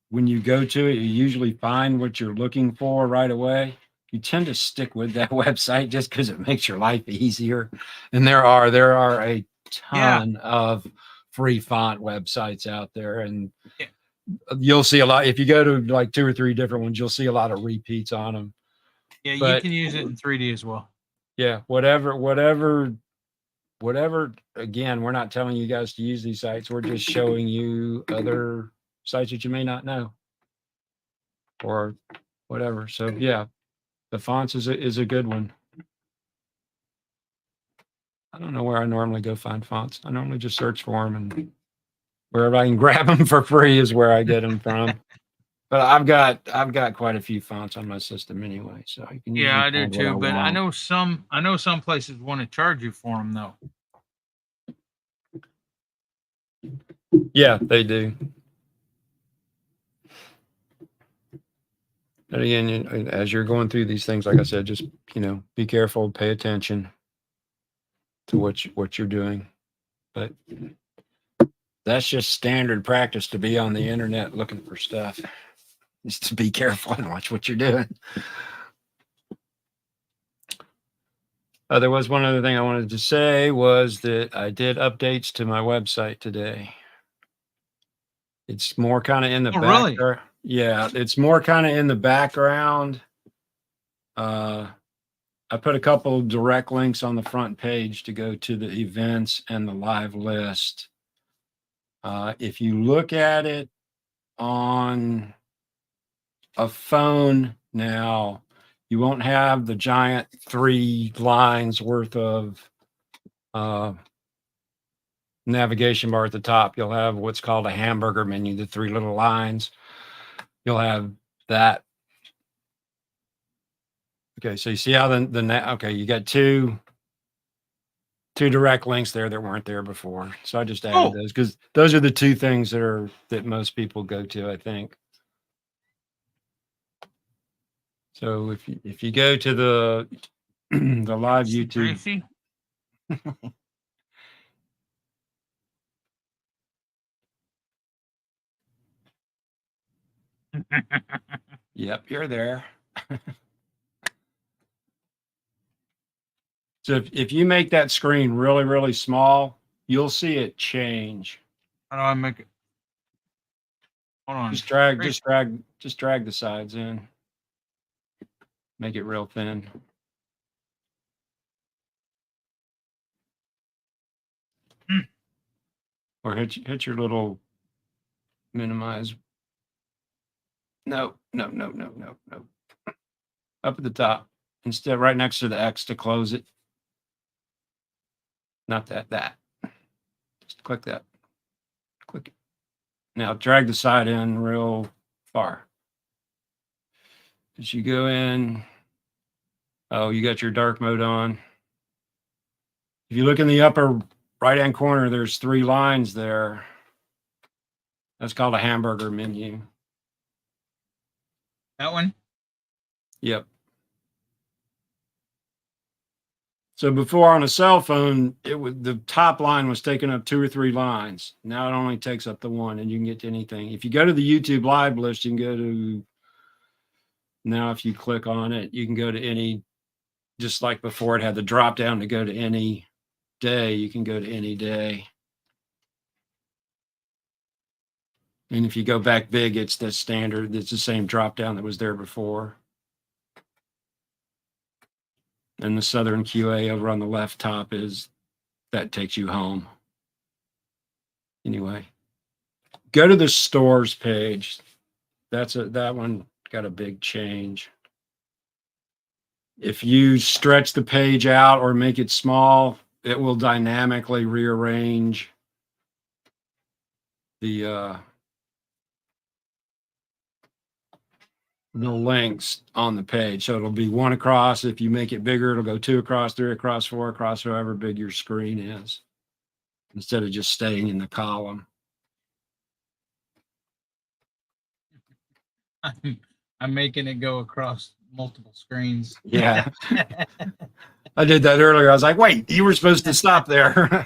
when you go to it, you usually find what you're looking for right away. You tend to stick with that website just because it makes your life easier. And there are a ton of free font websites out there, and Yeah. you'll see a lot. If you go to like 2 or 3 different ones, you'll see a lot of repeats on them. Yeah, you But- can use it in 3D as well. Yeah, whatever. Again, we're not telling you guys to use these sites. We're just showing you other sites that you may not know or whatever. So yeah, the fonts is a good one. I don't know where I normally go find fonts. I normally just search for them, and wherever I can grab them for free is where I get them from. But I've got quite a few fonts on my system anyway, so I can Yeah, I usually do find what too. But I want. know some places want to charge you for them though. Yeah, they do. And again, as you're going through these things, like I said, just be careful, pay attention to what you're doing. But that's just standard practice to be on the internet looking for stuff. Just to be careful and watch what you're doing. There was one other thing I wanted to say was that I did updates to my website today. It's more kind of in the really? background. Yeah, it's more kind of in the background. I put a couple of direct links on the front page to go to the events and the live list. If you look at it on a phone now, you won't have the giant 3 lines worth of navigation bar at the top. You'll have what's called a hamburger menu, the 3 little lines. You'll have that. Okay, so you see how okay, you got two direct links there that weren't there before. So I just added those because those are the 2 things that most people go to, I think. So if you go to the the live YouTube, Tracy? yep, you're there. So if you make that screen really, really small, you'll see it change. How do I make it? Hold on. Just drag the sides in. Make it real thin. Or hit your little minimize. No. Up at the top. Instead, right next to the X to close it. Not that. Just click that. Click it. Now drag the side in real far. As you go in, you got your dark mode on. If you look in the upper right-hand corner, there's 3 lines there. That's called a hamburger menu. That one? Yep. So before on a cell phone, the top line was taking up 2 or 3 lines. Now it only takes up the 1, and you can get to anything. If you go to the YouTube live list, you can go to, now if you click on it, you can go to any, just like before it had the drop down to go to any day, you can go to any day. And if you go back big, it's the standard, it's the same drop down that was there before. And the Southern QA over on the left top that takes you home. Anyway, go to the stores page. That one got a big change. If you stretch the page out or make it small, it will dynamically rearrange the links on the page. So it'll be 1 across. If you make it bigger, it'll go 2 across, 3 across, 4 across, however big your screen is, instead of just staying in the column. I'm making it go across multiple screens. Yeah. I did that earlier. I was like, wait, you were supposed to stop there.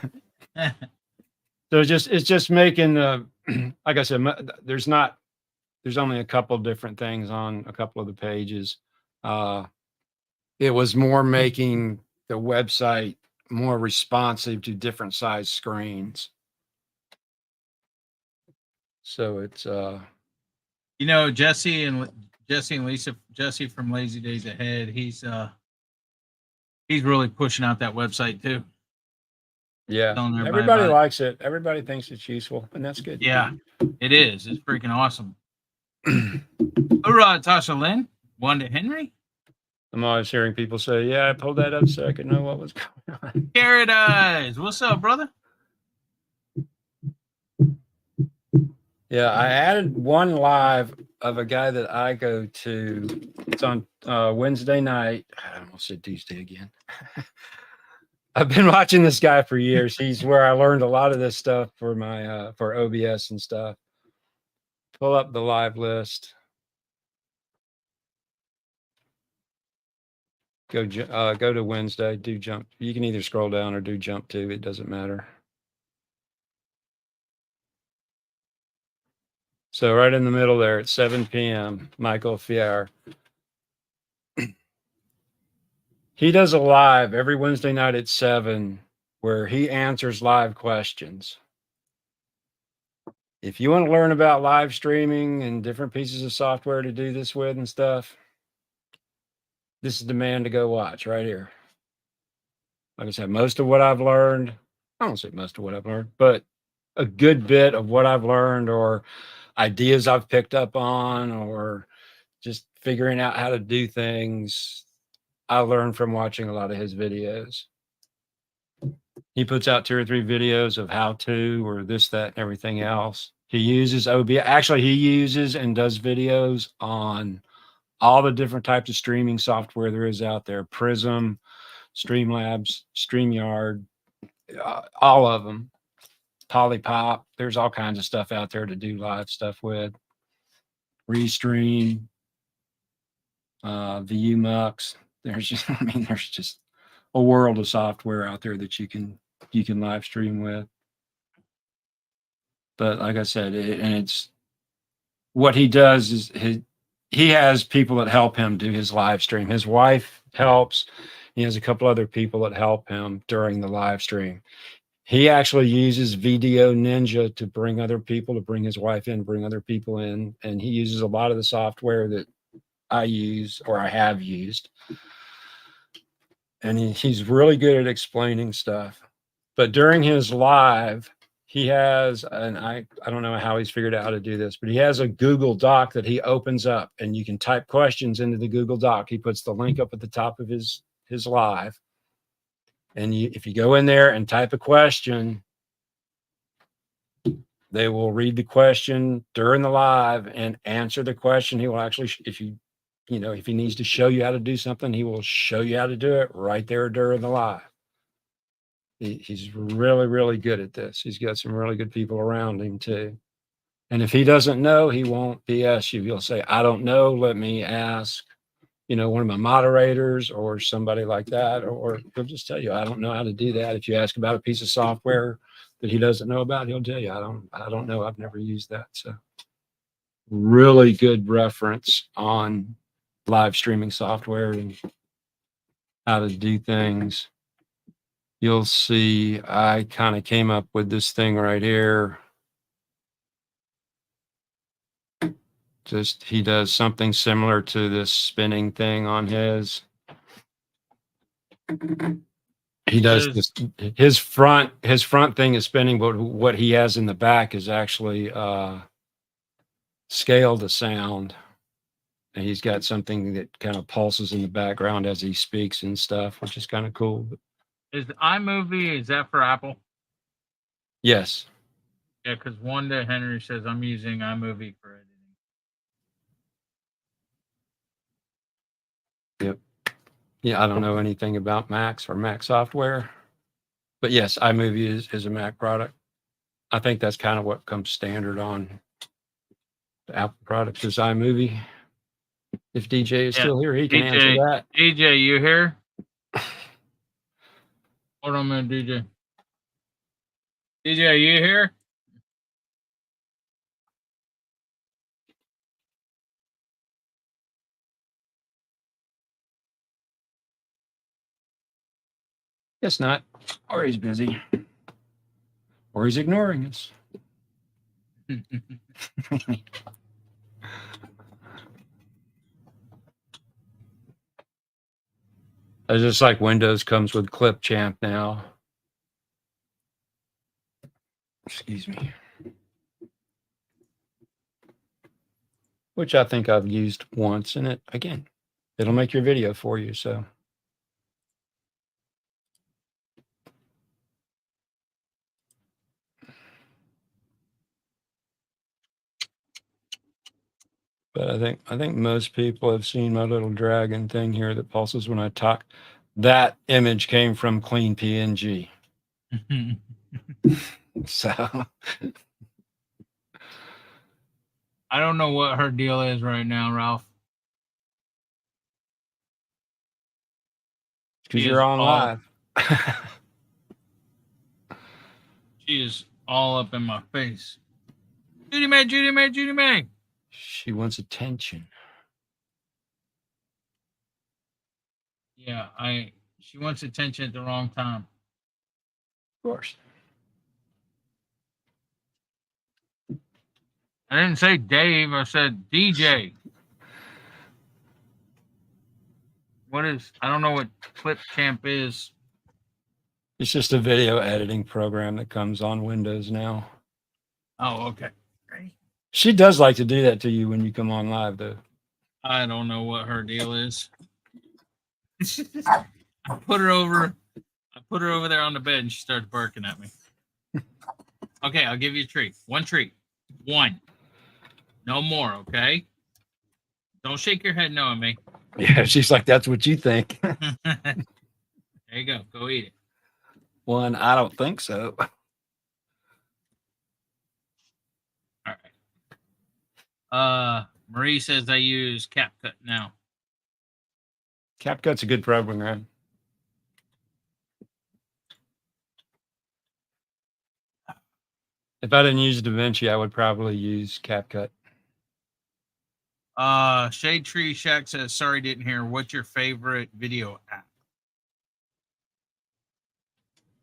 So it's just making the, like I said, there's only a couple different things on a couple of the pages. It was more making the website more responsive to different size screens. So it's You know, Jesse and Lisa, Jesse from Lazy Days Ahead, he's really pushing out that website too. yeah, Telling everybody everybody about it. likes it. Everybody thinks it's useful, and that's good. Yeah, it is. It's freaking awesome. Hoorah, Tasha Lynn. Wanda Henry. I'm always hearing people say, "Yeah, I pulled that up so I could know what was going on." Carrot Eyes. What's up, brother? Yeah, I added one live of a guy that I go to. It's on Wednesday night. I almost said Tuesday again. I've been watching this guy for years. He's where I learned a lot of this stuff for my for OBS and stuff. Pull up the live list. Go to Wednesday. Do jump. You can either scroll down or do jump to. It doesn't matter. So right in the middle there at 7 p.m., Michael Fier. He does a live every Wednesday night at 7 where he answers live questions. If you want to learn about live streaming and different pieces of software to do this with and stuff, this is the man to go watch right here. Like I said, most of what I've learned, I don't say most of what I've learned, but a good bit of what I've learned or ideas I've picked up on or just figuring out how to do things, I learned from watching a lot of his videos. He puts out 2 or 3 videos of how to or this, that, and everything else. He uses OBS. Actually, he uses and does videos on all the different types of streaming software there is out there. Prism, Streamlabs, StreamYard, all of them. Polypop. There's all kinds of stuff out there to do live stuff with. Restream, VUMux. There's just, I mean, there's just a world of software out there that you can live stream with. But like I said, it's what he does is he has people that help him do his live stream. His wife helps. He has a couple other people that help him during the live stream. He actually uses Video Ninja to bring other people, to bring his wife in, bring other people in. And he uses a lot of the software that I use or I have used. And he's really good at explaining stuff. But during his live, he has, and I don't know how he's figured out how to do this, but he has a Google Doc that he opens up and you can type questions into the Google Doc. He puts the link up at the top of his live. And if you go in there and type a question, they will read the question during the live and answer the question. He will actually, if he needs to show you how to do something, he will show you how to do it right there during the live. He's really, really good at this. He's got some really good people around him too. And if he doesn't know, he won't BS you. He'll say, I don't know. Let me ask, one of my moderators or somebody like that, or he'll just tell you, I don't know how to do that. If you ask about a piece of software that he doesn't know about, he'll tell you, I don't know. I've never used that. So really good reference on live streaming software and how to do things. You'll see I kind of came up with this thing right here. Just he does something similar to this spinning thing on his. He does this. His front thing is spinning, but what he has in the back is actually scale to sound. And he's got something that kind of pulses in the background as he speaks and stuff, which is kind of cool. Is iMovie, is that for Apple? Yes. Yeah, because Wanda Henry says I'm using iMovie for editing. Yep. Yeah, I don't know anything about Macs or Mac software, but yes, iMovie is a Mac product. I think that's kind of what comes standard on the Apple products is iMovie. If DJ is still here, he can answer that. DJ, you here? Hold on a minute, DJ. DJ, are you here? Guess not. Or he's busy. Or he's ignoring us. It's just like Windows comes with Clipchamp now. Excuse me. Which I think I've used once, and it'll make your video for you. So but I think most people have seen my little dragon thing here that pulses when I talk. That image came from Clean PNG. So I don't know what her deal is right now, Ralph. because She you're is on all- live. She is all up in my face. Judy May, Judy May, Judy May. She wants attention. Yeah, she wants attention at the wrong time. Of course. I didn't say Dave, I said DJ. I don't know what Clipchamp is. It's just a video editing program that comes on Windows now. Oh, okay. She does like to do that to you when you come on live, though. I don't know what her deal is. I put her over there on the bed and she started barking at me. Okay, I'll give you a treat. One treat. One. No more, okay? Don't shake your head no at me. Yeah, she's like, that's what you think. There you go. Go eat it. One, I don't think so. All right. Marie says I use CapCut now. CapCut's a good program. If I didn't use DaVinci, I would probably use CapCut. Shade Tree Shack says, sorry, didn't hear. What's your favorite video app?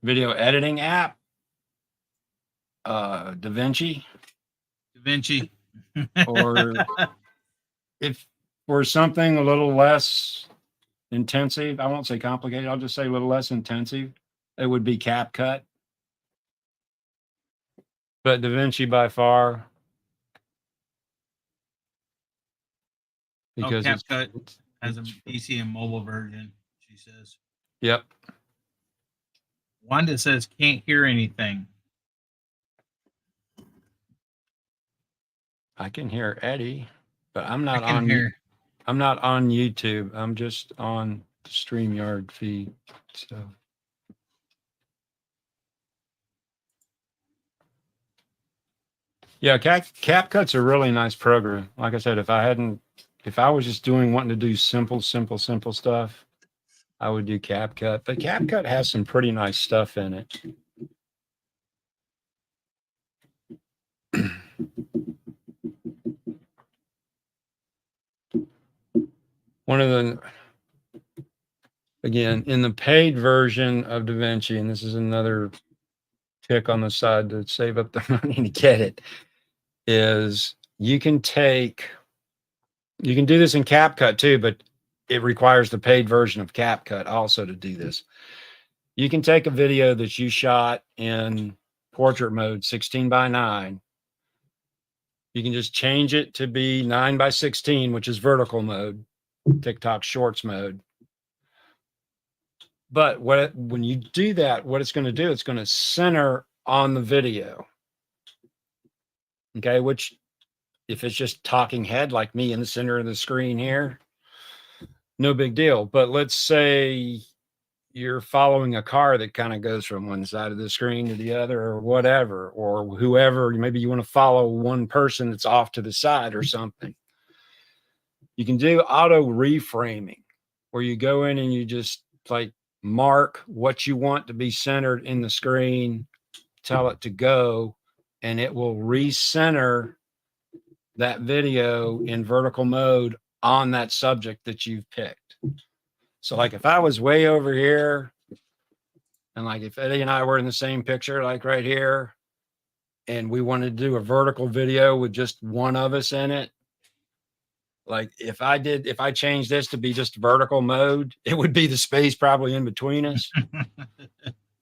Video editing app. DaVinci. DaVinci. Or if for something a little less intensive, I won't say complicated, I'll just say a little less intensive, it would be CapCut. But DaVinci by far. Because CapCut has a PC and mobile version, she says. Yep. Wanda says can't hear anything. I can hear Eddie, but I'm not I can on hear. I'm not on YouTube. I'm just on the StreamYard feed. So yeah, CapCut's a really nice program. Like I said, if I was just wanting to do simple stuff, I would do CapCut. But CapCut has some pretty nice stuff in it. One of the, again, in the paid version of DaVinci, and this is another tick on the side to save up the money to get it, is you can do this in CapCut too, but it requires the paid version of CapCut also to do this. You can take a video that you shot in portrait mode, 16:9. You can just change it to be 9:16, which is vertical mode, TikTok Shorts mode. But when you do that, what it's going to do, it's going to center on the video. Okay, which if it's just talking head like me in the center of the screen here, no big deal. But let's say you're following a car that kind of goes from one side of the screen to the other or whatever, or whoever, maybe you want to follow one person that's off to the side or something. You can do auto reframing where you go in and you just like mark what you want to be centered in the screen tell it to go, and it will recenter that video in vertical mode on that subject that you've picked. So like if I was way over here, and like if Eddie and I were in the same picture, like right here, and we wanted to do a vertical video with just one of us in it, like if I changed this to be just vertical mode, it would be the space probably in between us.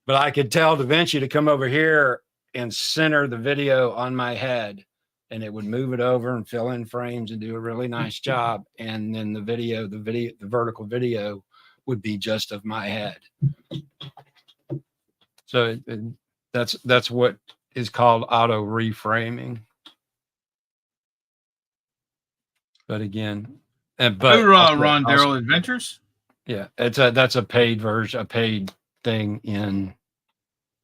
But I could tell DaVinci to come over here and center the video on my head, and it would move it over and fill in frames and do a really nice job. And then the vertical video would be just of my head. So that's what is called auto reframing. But again, Hoorah, Ron Darrell Adventures. Yeah, that's a paid version, a paid thing in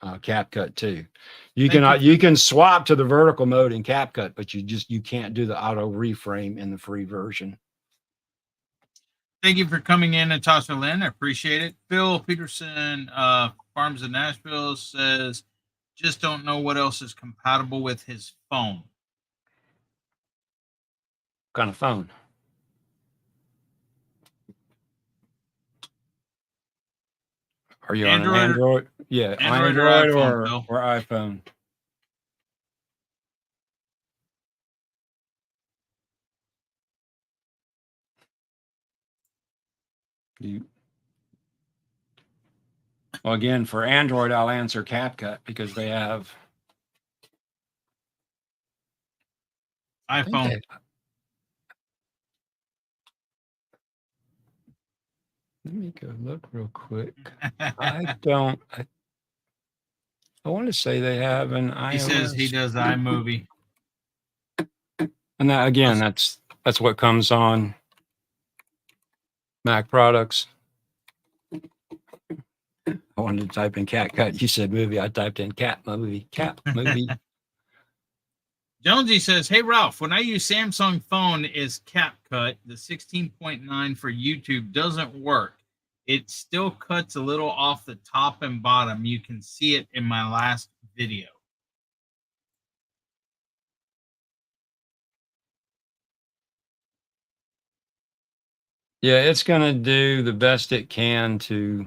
CapCut too. You can swap to the vertical mode in CapCut, but you can't do the auto reframe in the free version. Thank you for coming in, Natasha Lynn. I appreciate it. Phil Peterson, Farms in Nashville, says, just don't know what else is compatible with his phone. What kind of phone? Are you on an Android? Yeah, Android or iPhone. Well, again, for Android, I'll answer CapCut because they have iPhone. Let me go look real quick. I want to say they have an iOS. He says he does iMovie. And that, again, that's what comes on Mac products. I wanted to type in CapCut. You said movie. I typed in cat movie. Jonesy says, hey, Ralph, when I use Samsung phone is CapCut, the 16.9 for YouTube doesn't work. It still cuts a little off the top and bottom. You can see it in my last video. Yeah, it's going to do the best it can to.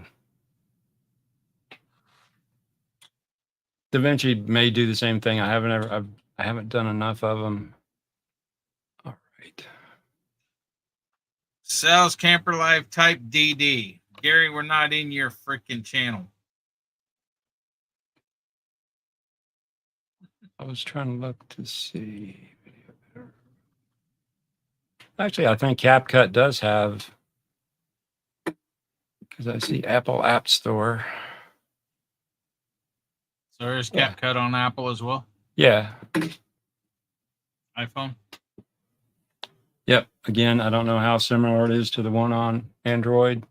DaVinci may do the same thing. I haven't done enough of them. All right. Sal's Camper Life type DD. Gary, we're not in your freaking channel. I was trying to look to see. Actually, I think CapCut does have, because I see Apple App Store. So there's CapCut on Apple as well? Yeah. iPhone? Yep. Again, I don't know how similar it is to the one on Android,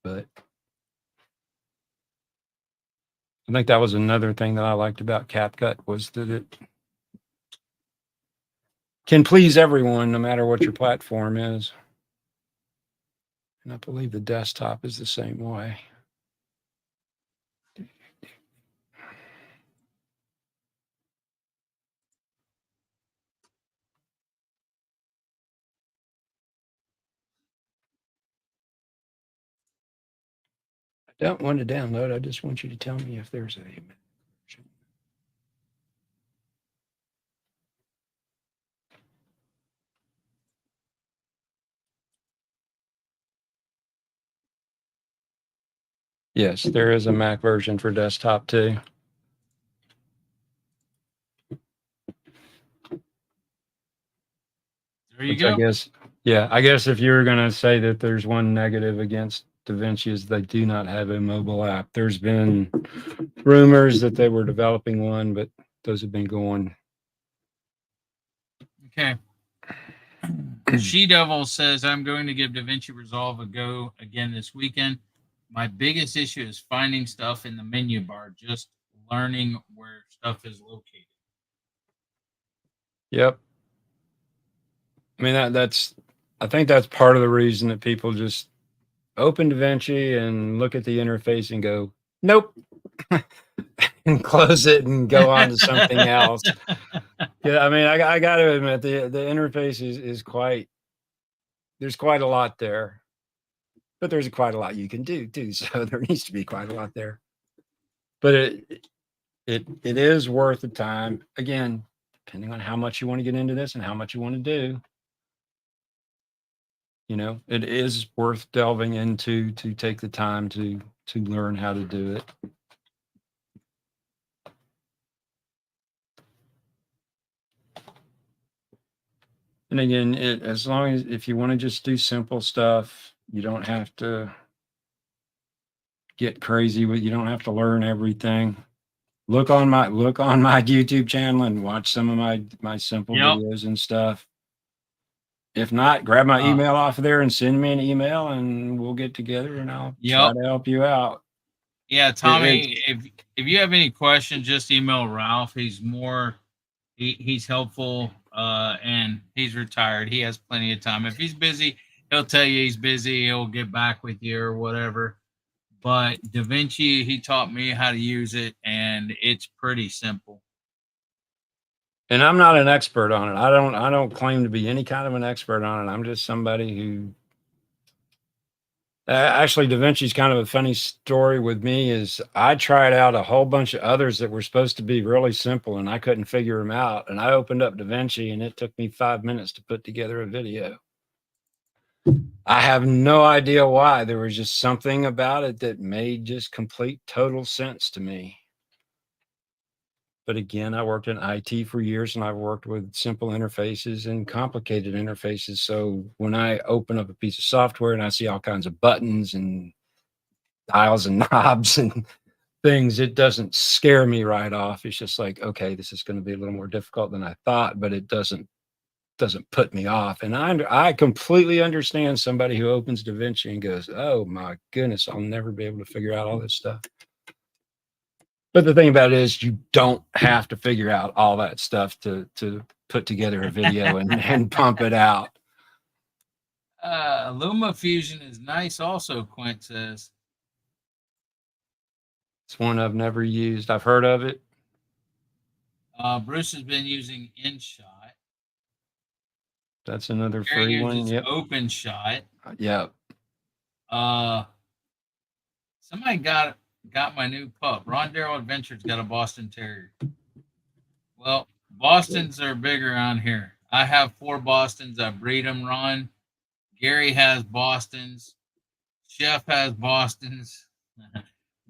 but I think that was another thing that I liked about CapCut was that it can please everyone, no matter what your platform is. And I believe the desktop is the same way. I don't want to download. I just want you to tell me if there's a version. Yes, there is a Mac version for desktop too. There you go. I guess if you were going to say that there's one negative against DaVinci is they do not have a mobile app. There's been rumors that they were developing one, but those have been going. Okay. She Devil says, I'm going to give DaVinci Resolve a go again this weekend. My biggest issue is finding stuff in the menu bar, just learning where stuff is located. Yep. I mean, I think that's part of the reason that people just open DaVinci and look at the interface and go, nope, and close it and go on to something else. Yeah, I mean, I got to admit the interface is quite. There's quite a lot there, but there's quite a lot you can do too. So there needs to be quite a lot there. But it is worth the time. Again, depending on how much you want to get into this and how much you want to do. You know, it is worth delving into to take the time to learn how to do it. And again, as long as if you want to just do simple stuff, you don't have to get crazy with. You don't have to learn everything. Look on my YouTube channel and watch some of my simple Yep. videos and stuff. If not, grab my email off of there and send me an email, and we'll get together and I'll try to help you out. Yeah, Tommy, if you have any questions, just email Ralph. He's he's helpful, and he's retired. He has plenty of time. If he's busy, he'll tell you he's busy. He'll get back with you or whatever. But DaVinci, he taught me how to use it, and it's pretty simple. And I'm not an expert on it. I don't claim to be any kind of an expert on it. I'm just somebody who actually DaVinci's kind of a funny story with me is I tried out a whole bunch of others that were supposed to be really simple and I couldn't figure them out. And I opened up DaVinci and it took me 5 minutes to put together a video. I have no idea why. There was just something about it that made just complete total sense to me. But again, I worked in IT for years and I've worked with simple interfaces and complicated interfaces. So when I open up a piece of software and I see all kinds of buttons and dials and knobs and things, it doesn't scare me right off. It's just like, okay, this is going to be a little more difficult than I thought, but it doesn't put me off. And I completely understand somebody who opens DaVinci and goes, oh my goodness, I'll never be able to figure out all this stuff. But the thing about it is you don't have to figure out all that stuff to put together a video and pump it out. LumaFusion is nice also, Quint says. It's one I've never used. I've heard of it. Bruce has been using InShot. That's another free one. Yep. OpenShot. Yep. Somebody got my new pup. Ron Darrell Adventures got a Boston Terrier. Well, Bostons are big around here. I have 4 Bostons. I breed them, Ron. Gary has Bostons. Chef has Bostons.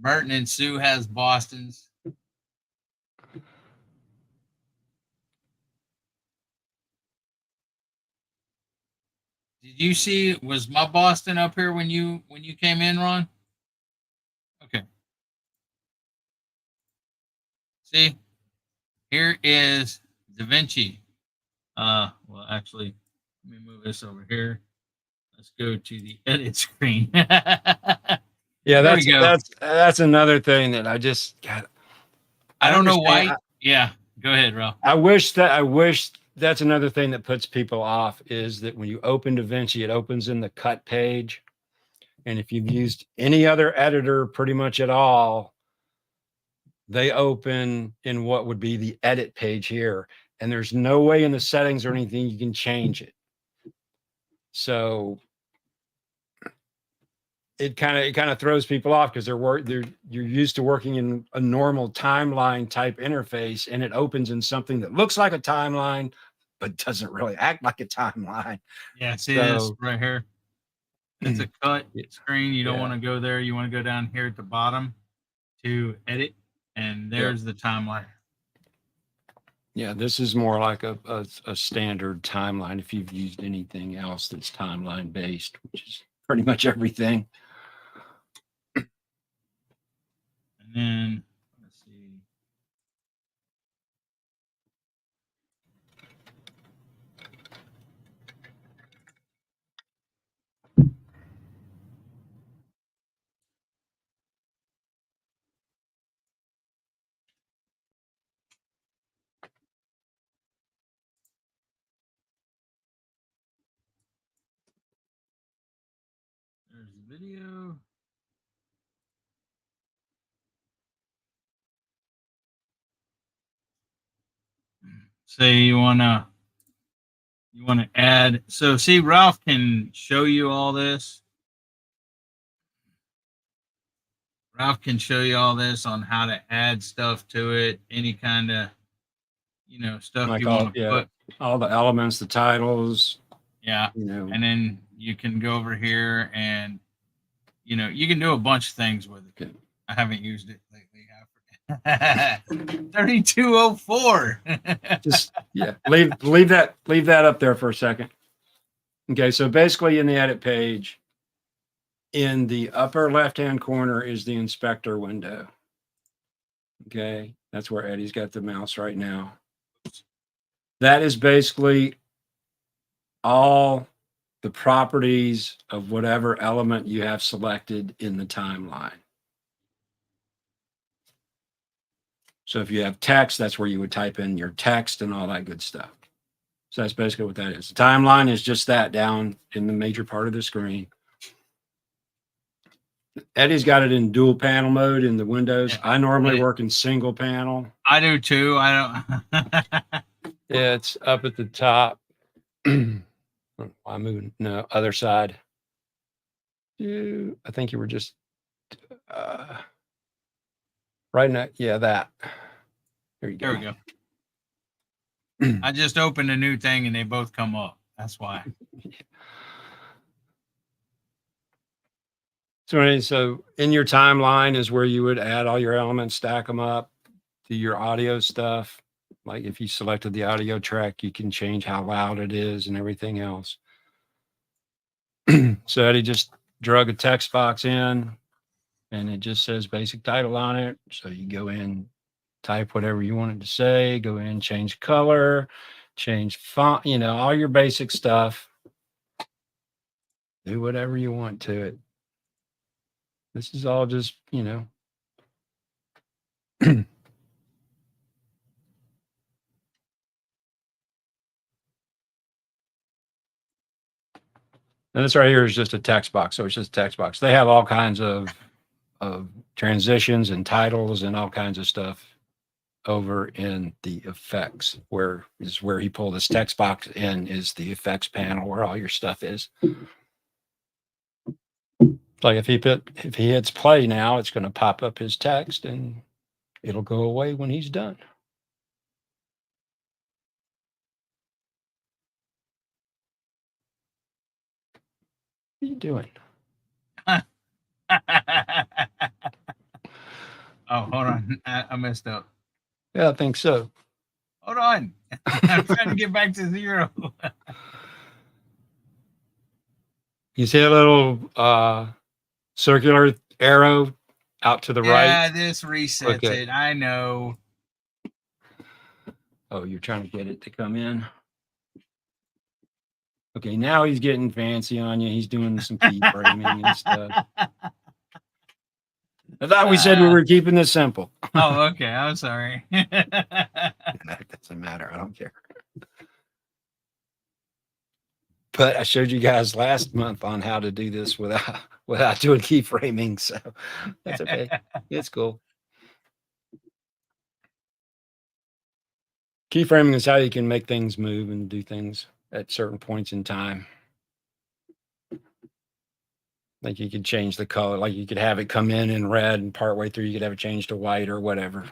Merton and Sue has Bostons. Did you see, was my Boston up here when you came in, Ron? Okay. See, here is DaVinci. Well, actually, let me move this over here. Let's go to the edit screen. Yeah, that's another thing that I just got. I don't know why. Yeah, go ahead, Ralph. I wish that's another thing that puts people off is that when you open DaVinci, it opens in the cut page. And if you've used any other editor pretty much at all, they open in what would be the edit page here. And there's no way in the settings or anything you can change it. So it kind of throws people off because you're used to working in a normal timeline type interface, and it opens in something that looks like a timeline but doesn't really act like a timeline. Yeah, see this right here? It's a cut screen. You don't want to go there. You want to go down here at the bottom to edit, and there's the timeline. Yeah, this is more like a standard timeline if you've used anything else that's timeline based, which is pretty much everything. And then let's see. There's the video. say you wanna add. So see, Ralph can show you all this. Ralph can show you all this on how to add stuff to it. Any kind of, stuff Like you all, want to yeah, put. all the elements, the titles, Yeah. And then you can go over here and, you can do a bunch of things with it. Okay. I haven't used it lately. 3204. just, yeah, leave that up there for a second. Okay. So basically in the edit page, in the upper left-hand corner is the inspector window. Okay. That's where Eddie's got the mouse right now. That is basically all the properties of whatever element you have selected in the timeline. So if you have text, that's where you would type in your text and all that good stuff. So that's basically what that is. The timeline is just that down in the major part of the screen. Eddie's got it in dual panel mode in the Windows. Yeah. I normally work in single panel. I do too. I don't. Yeah, it's up at the top. I'm moving. No, other side. I think you were just right now. Yeah, that. There you go. There we go. I just opened a new thing and they both come up. That's why. So in your timeline is where you would add all your elements, stack them up, do your audio stuff. Like if you selected the audio track, you can change how loud it is and everything else. So Eddie just drug a text box in and it just says basic title on it. So you go in, type whatever you wanted to say, go in, change color, change font, all your basic stuff. Do whatever you want to it. This is all just, And this right here is just a text box. So it's just a text box. They have all kinds of transitions and titles and all kinds of stuff over in the effects, where he pulled this text box in is the effects panel where all your stuff is. Like if he hits play now, it's going to pop up his text and it'll go away when he's done. What are you doing? Oh, hold on. I messed up. Yeah, I think so. Hold on. I'm trying to get back to 0. You see a little circular arrow out to the right? Yeah, this resets Okay. it. I know. Oh, you're trying to get it to come in? Okay, now he's getting fancy on you. He's doing some keyframing and stuff. I thought we said we were keeping this simple. Oh, okay. I'm sorry. That doesn't matter. I don't care. But I showed you guys last month on how to do this without doing keyframing, so that's okay. It's cool. Keyframing is how you can make things move and do things at certain points in time. Like you could change the color, like you could have it come in red and partway through you could have it change to white or whatever.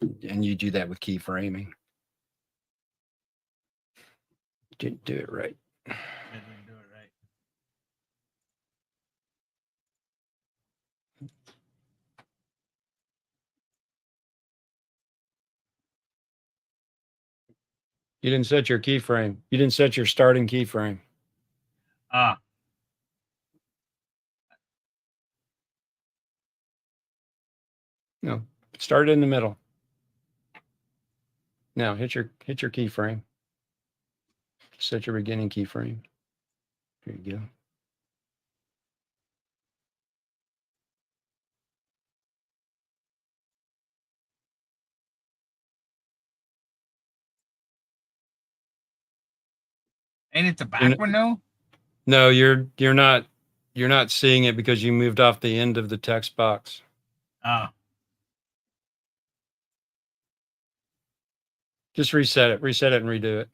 And you do that with keyframing. Didn't do it right. I didn't do it right. You didn't set your keyframe. You didn't set your starting keyframe. No, start in the middle. Now hit your keyframe. Set your beginning keyframe. There you go. Ain't it the back one though? No, you're not seeing it because you moved off the end of the text box. Oh. Just reset it and redo it.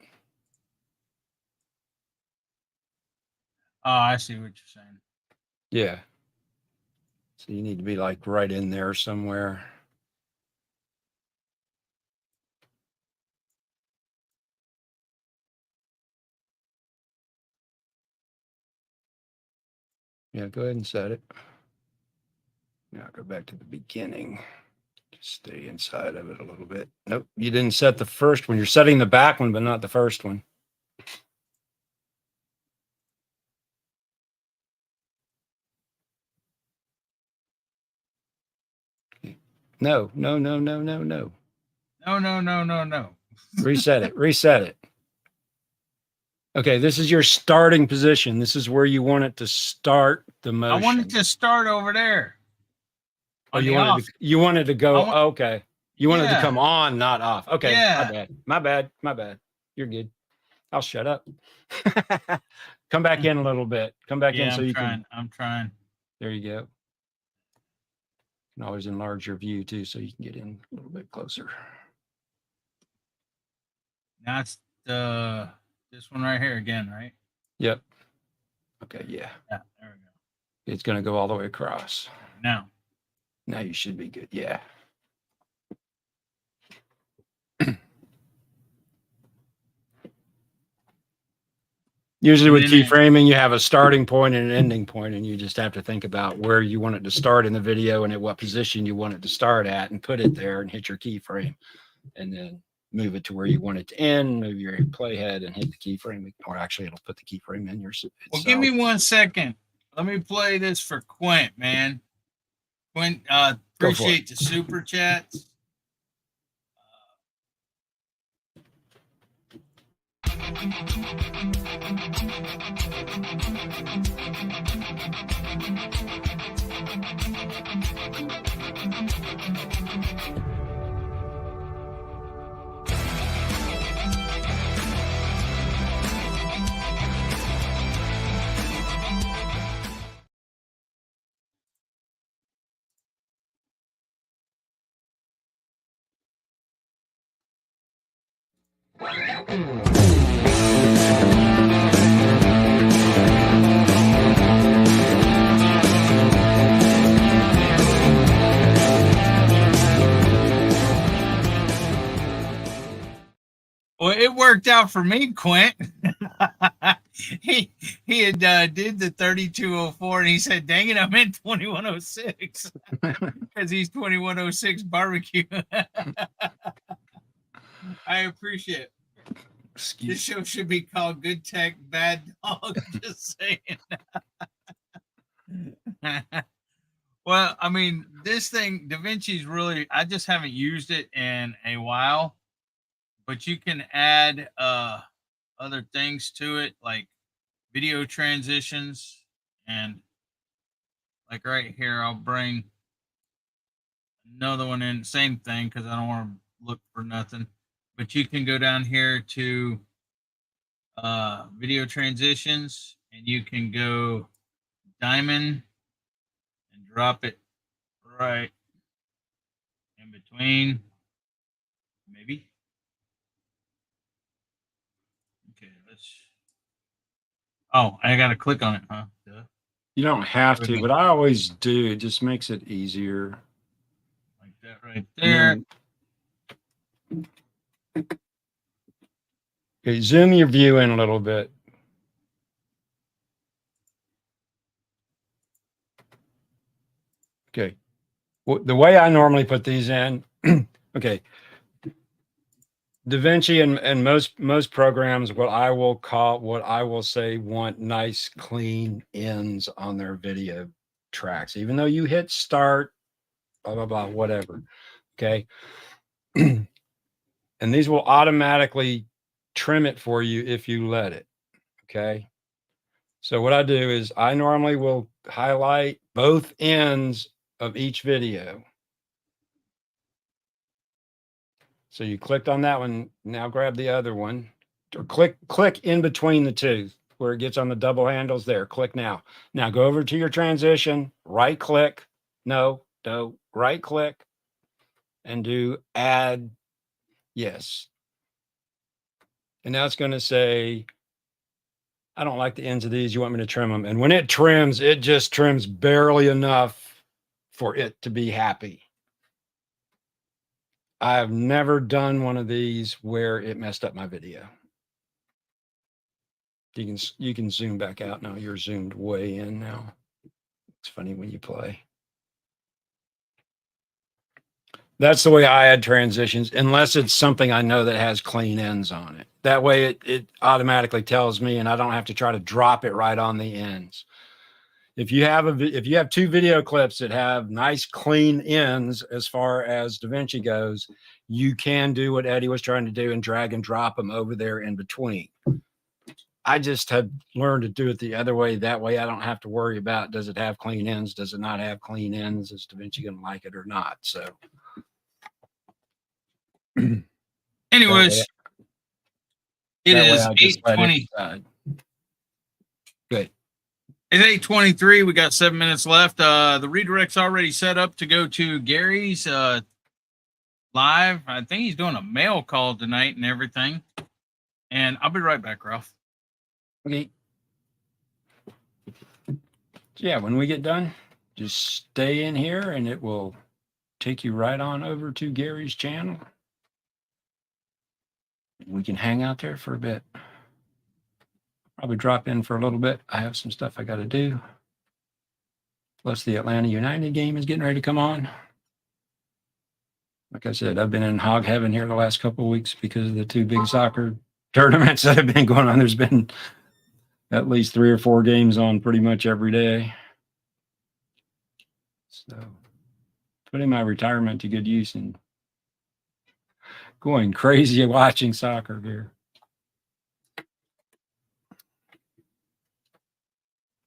Oh, I see what you're saying. Yeah. So you need to be like right in there somewhere. Yeah, go ahead and set it. Now go back to the beginning. Just stay inside of it a little bit. Nope, you didn't set the first one. You're setting the back one, but not the first one. No. No, no, no, no. Reset it. Reset it. Okay, this is your starting position. This is where you want it to start the motion. I want it to start over there. Oh, On you the wanted off. to, you wanted to go. I want- Okay, you wanted to Yeah. come on, not off. Okay, Yeah. my bad. You're good. I'll shut up. Come back in a little bit. Come back in Yeah, so I'm you trying. can. I'm trying. There you go. You can always enlarge your view too, so you can get in a little bit closer. Now it's this one right here again, right? Yep. Okay. Yeah. Yeah, there we go. It's going to go all the way across. Now, Now you should be good. Yeah. Usually with And then- keyframing, you have a starting point and an ending point, and you just have to think about where you want it to start in the video and at what position you want it to start at and put it there and hit your keyframe and then move it to where you want it to end, move your playhead and hit the keyframe. Or actually, it'll put the keyframe in your well, give me 1 second. Let me play this for Quint, man. Quint, Go for it. appreciate the super chats. Well, it worked out for me, Quint. he had did the 3204 and he said, dang it, I'm in 2106 because he's 2106 barbecue. I appreciate it. This Excuse show should be called Good Tech, Bad Dog. Just saying. Well, I mean, this thing, DaVinci's really, I just haven't used it in a while, but you can add other things to it, like video transitions. And like right here, I'll bring another one in, same thing, because I don't want to look for nothing. But you can go down here to video transitions and you can go diamond and drop it right in between. Maybe. Okay, let's. Oh, I got to click on it, huh? Duh. You don't have to, Okay. but I always do. It just makes it easier. Like that right there. Okay, zoom your view in a little bit. Okay. Well, the way I normally put these in, okay. DaVinci and most programs, what I will say want nice, clean ends on their video tracks, even though you hit start, blah, blah, blah, whatever. Okay. And these will automatically trim it for you if you let it. Okay. So what I do is I normally will highlight both ends of each video. So you clicked on that one. Now grab the other one or click in between the two where it gets on the double handles there. Click now. Now go over to your transition, right click. No, right click and do add. Yes. And now it's going to say, I don't like the ends of these. You want me to trim them? And when it trims, it just trims barely enough for it to be happy. I've never done one of these where it messed up my video. You can zoom back out now. You're zoomed way in now. It's funny when you play. That's the way I add transitions, unless it's something I know that has clean ends on it. That way it automatically tells me, and I don't have to try to drop it right on the ends. If you have two video clips that have nice clean ends as far as DaVinci goes, you can do what Eddie was trying to do and drag and drop them over there in between. I just have learned to do it the other way. That way I don't have to worry about, does it have clean ends? Does it not have clean ends? Is DaVinci going to like it or not? So anyways, it is 8:20. Good. It's 8:23. We got 7 minutes left. The redirect's already set up to go to Gary's live. I think he's doing a mail call tonight and everything. And I'll be right back, Ralph. Okay. Yeah, when we get done, just stay in here and it will take you right on over to Gary's channel. We can hang out there for a bit. Probably drop in for a little bit. I have some stuff I got to do. Plus the Atlanta United game is getting ready to come on. Like I said, I've been in hog heaven here the last couple of weeks because of the two big soccer tournaments that have been going on. There's been at least 3 or 4 games on pretty much every day. So putting my retirement to good use and going crazy watching soccer here.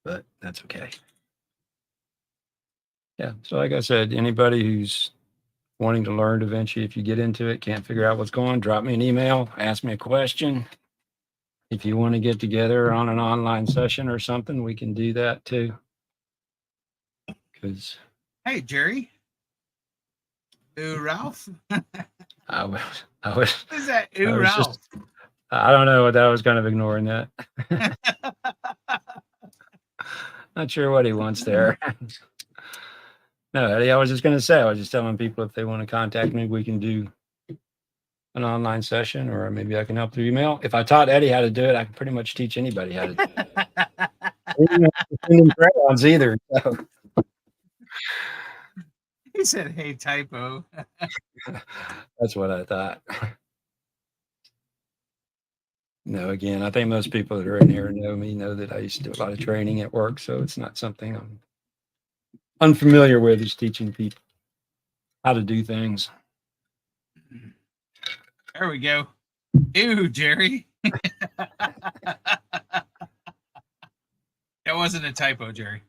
But that's okay. Yeah. So like I said, anybody who's wanting to learn DaVinci, if you get into it, can't figure out what's going on, drop me an email, ask me a question. If you want to get together on an online session or something, we can do that too. Because Hey, Jerry. Ooh, Ralph. I was What is that? I Ooh, was Ralph. just, I don't know what that was, kind of ignoring that. Not sure what he wants there. No, Eddie, I was just going to say, I was just telling people if they want to contact me, we can do an online session, or maybe I can help through email. If I taught Eddie how to do it, I can pretty much teach anybody how to do it. We don't have to send him crayons either. So. He said, hey, typo. That's what I thought. No, again, I think most people that are in here know me, know that I used to do a lot of training at work, so it's not something I'm unfamiliar with, is teaching people how to do things. There we go. Ew, Jerry. That wasn't a typo, Jerry.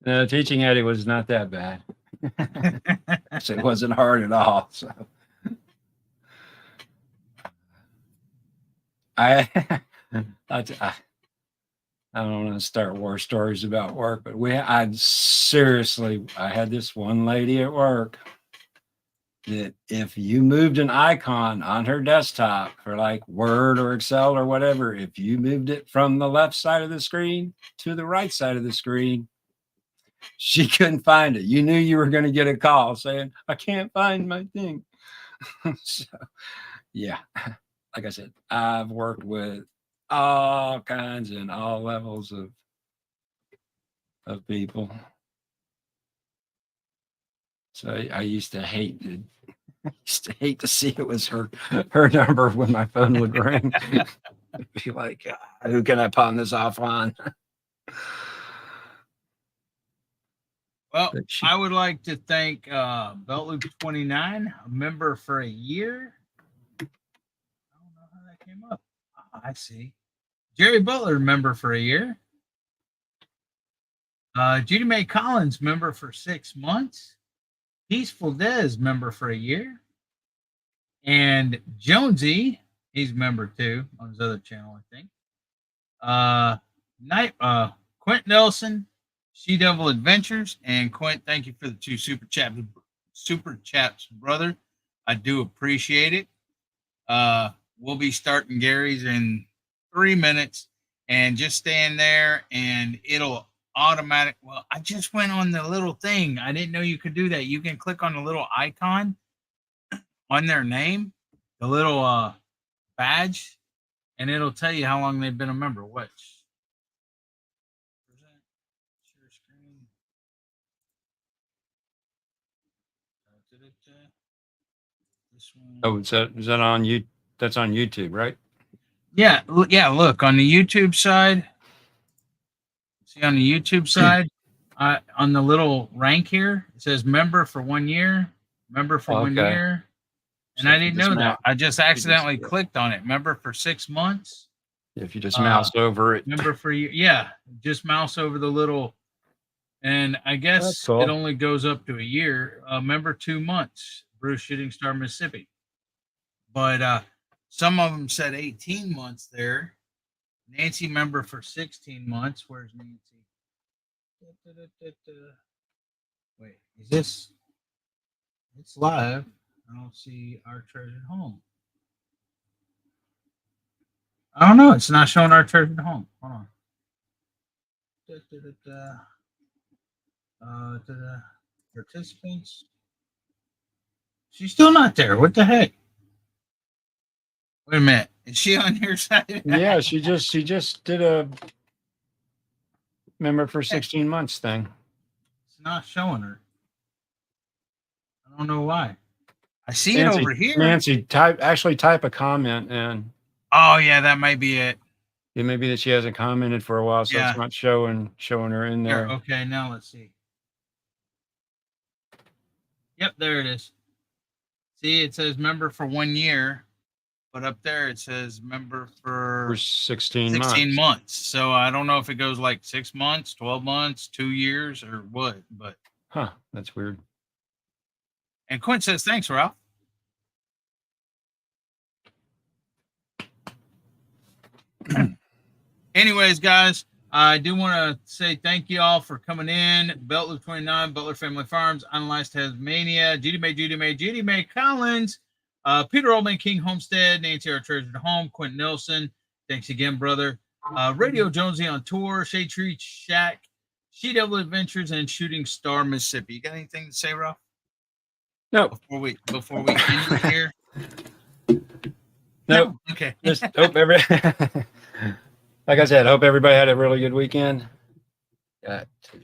No, teaching Eddie was not that bad. So it wasn't hard at all. So I don't want to start war stories about work, but I had this one lady at work that if you moved an icon on her desktop for like Word or Excel or whatever, if you moved it from the left side of the screen to the right side of the screen, she couldn't find it. You knew you were going to get a call saying, I can't find my thing. So, yeah, like I said, I've worked with all kinds and all levels of people. So I used to hate to see it was her number when my phone would ring. Be like, who can I pawn this off on? Well, I would like to thank Belt Loop 29, a member for a year. I don't know how that came up. Oh, I see. Jerry Butler, member for a year. Judy Mae Collins, member for 6 months. Peaceful Des, member for a year. And Jonesy, he's member too on his other channel, I think. Quint Nelson, She Devil Adventures, and Quint, thank you for the 2 super chats, brother. I do appreciate it. We'll be starting Gary's in 3 minutes, and just stand there and it'll automatic. Well, I just went on the little thing. I didn't know you could do that. You can click on the little icon on their name, the little badge, and it'll tell you how long they've been a member. What? Share screen. This one. Oh, is that on you? That's on YouTube, right? Yeah, yeah. Look on the YouTube side. See on the YouTube side, on the little rank here, it says member for 1 year, member for 1 Okay. year, and So I if you didn't just know that. mouse- I just accidentally clicked on it. Member for 6 months. If you just mouse over it. Member for you, yeah. Just mouse over the little, and I guess That's cool. it only goes up to a year. Member 2 months. Bruce Shooting Star Mississippi, but some of them said 18 months there. Nancy member for 16 months. Where's Nancy? Wait, is this? It's live. I don't see our treasured home. I don't know. It's not showing our treasured home. Hold on. Participants. She's still not there. What the heck? Wait a minute. Is she on your side? Yeah, she just did a member for 16 months thing. It's not showing her. I don't know why. I see Nancy, it over here. Nancy, type a comment, and Oh yeah, that might be it. it may be that she hasn't commented for a while, so Yeah. it's not showing her in Here, there. okay, now let's see. Yep, there it is. See, it says member for 1 year, but up there it says member For for 16 16 months. months. So I don't know if it goes like 6 months, 12 months, 2 years, or what. But Huh, that's weird. and Quint says thanks, Ralph. Anyways, guys, I do want to say thank you all for coming in. Belt Loop 29, Butler Family Farms, Unlicensed Tasmania, Judy May Collins, Peter Oldman, King Homestead, Nancy our Treasured Home, Quentin Nelson. Thanks again, brother. Radio Jonesy on tour, Shade Tree Shack, She Devil Adventures, and Shooting Star Mississippi. You got anything to say, Ralph? No, Before we end it here? nope. No? Okay. Just hope like I said, hope everybody had a really good weekend. Got to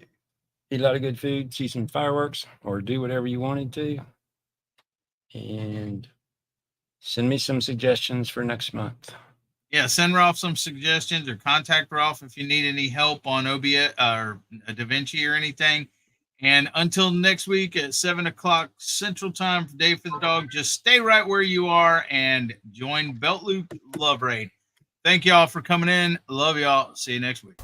eat a lot of good food, see some fireworks, or do whatever you wanted to. And send me some suggestions for next month. Yeah, send Ralph some suggestions or contact Ralph if you need any help on OBS or DaVinci or anything. And until next week at 7 o'clock Central Time for Day for the Dog, just stay right where you are and join Belt Loop Love Raid. Thank y'all for coming in. Love y'all. See you next week.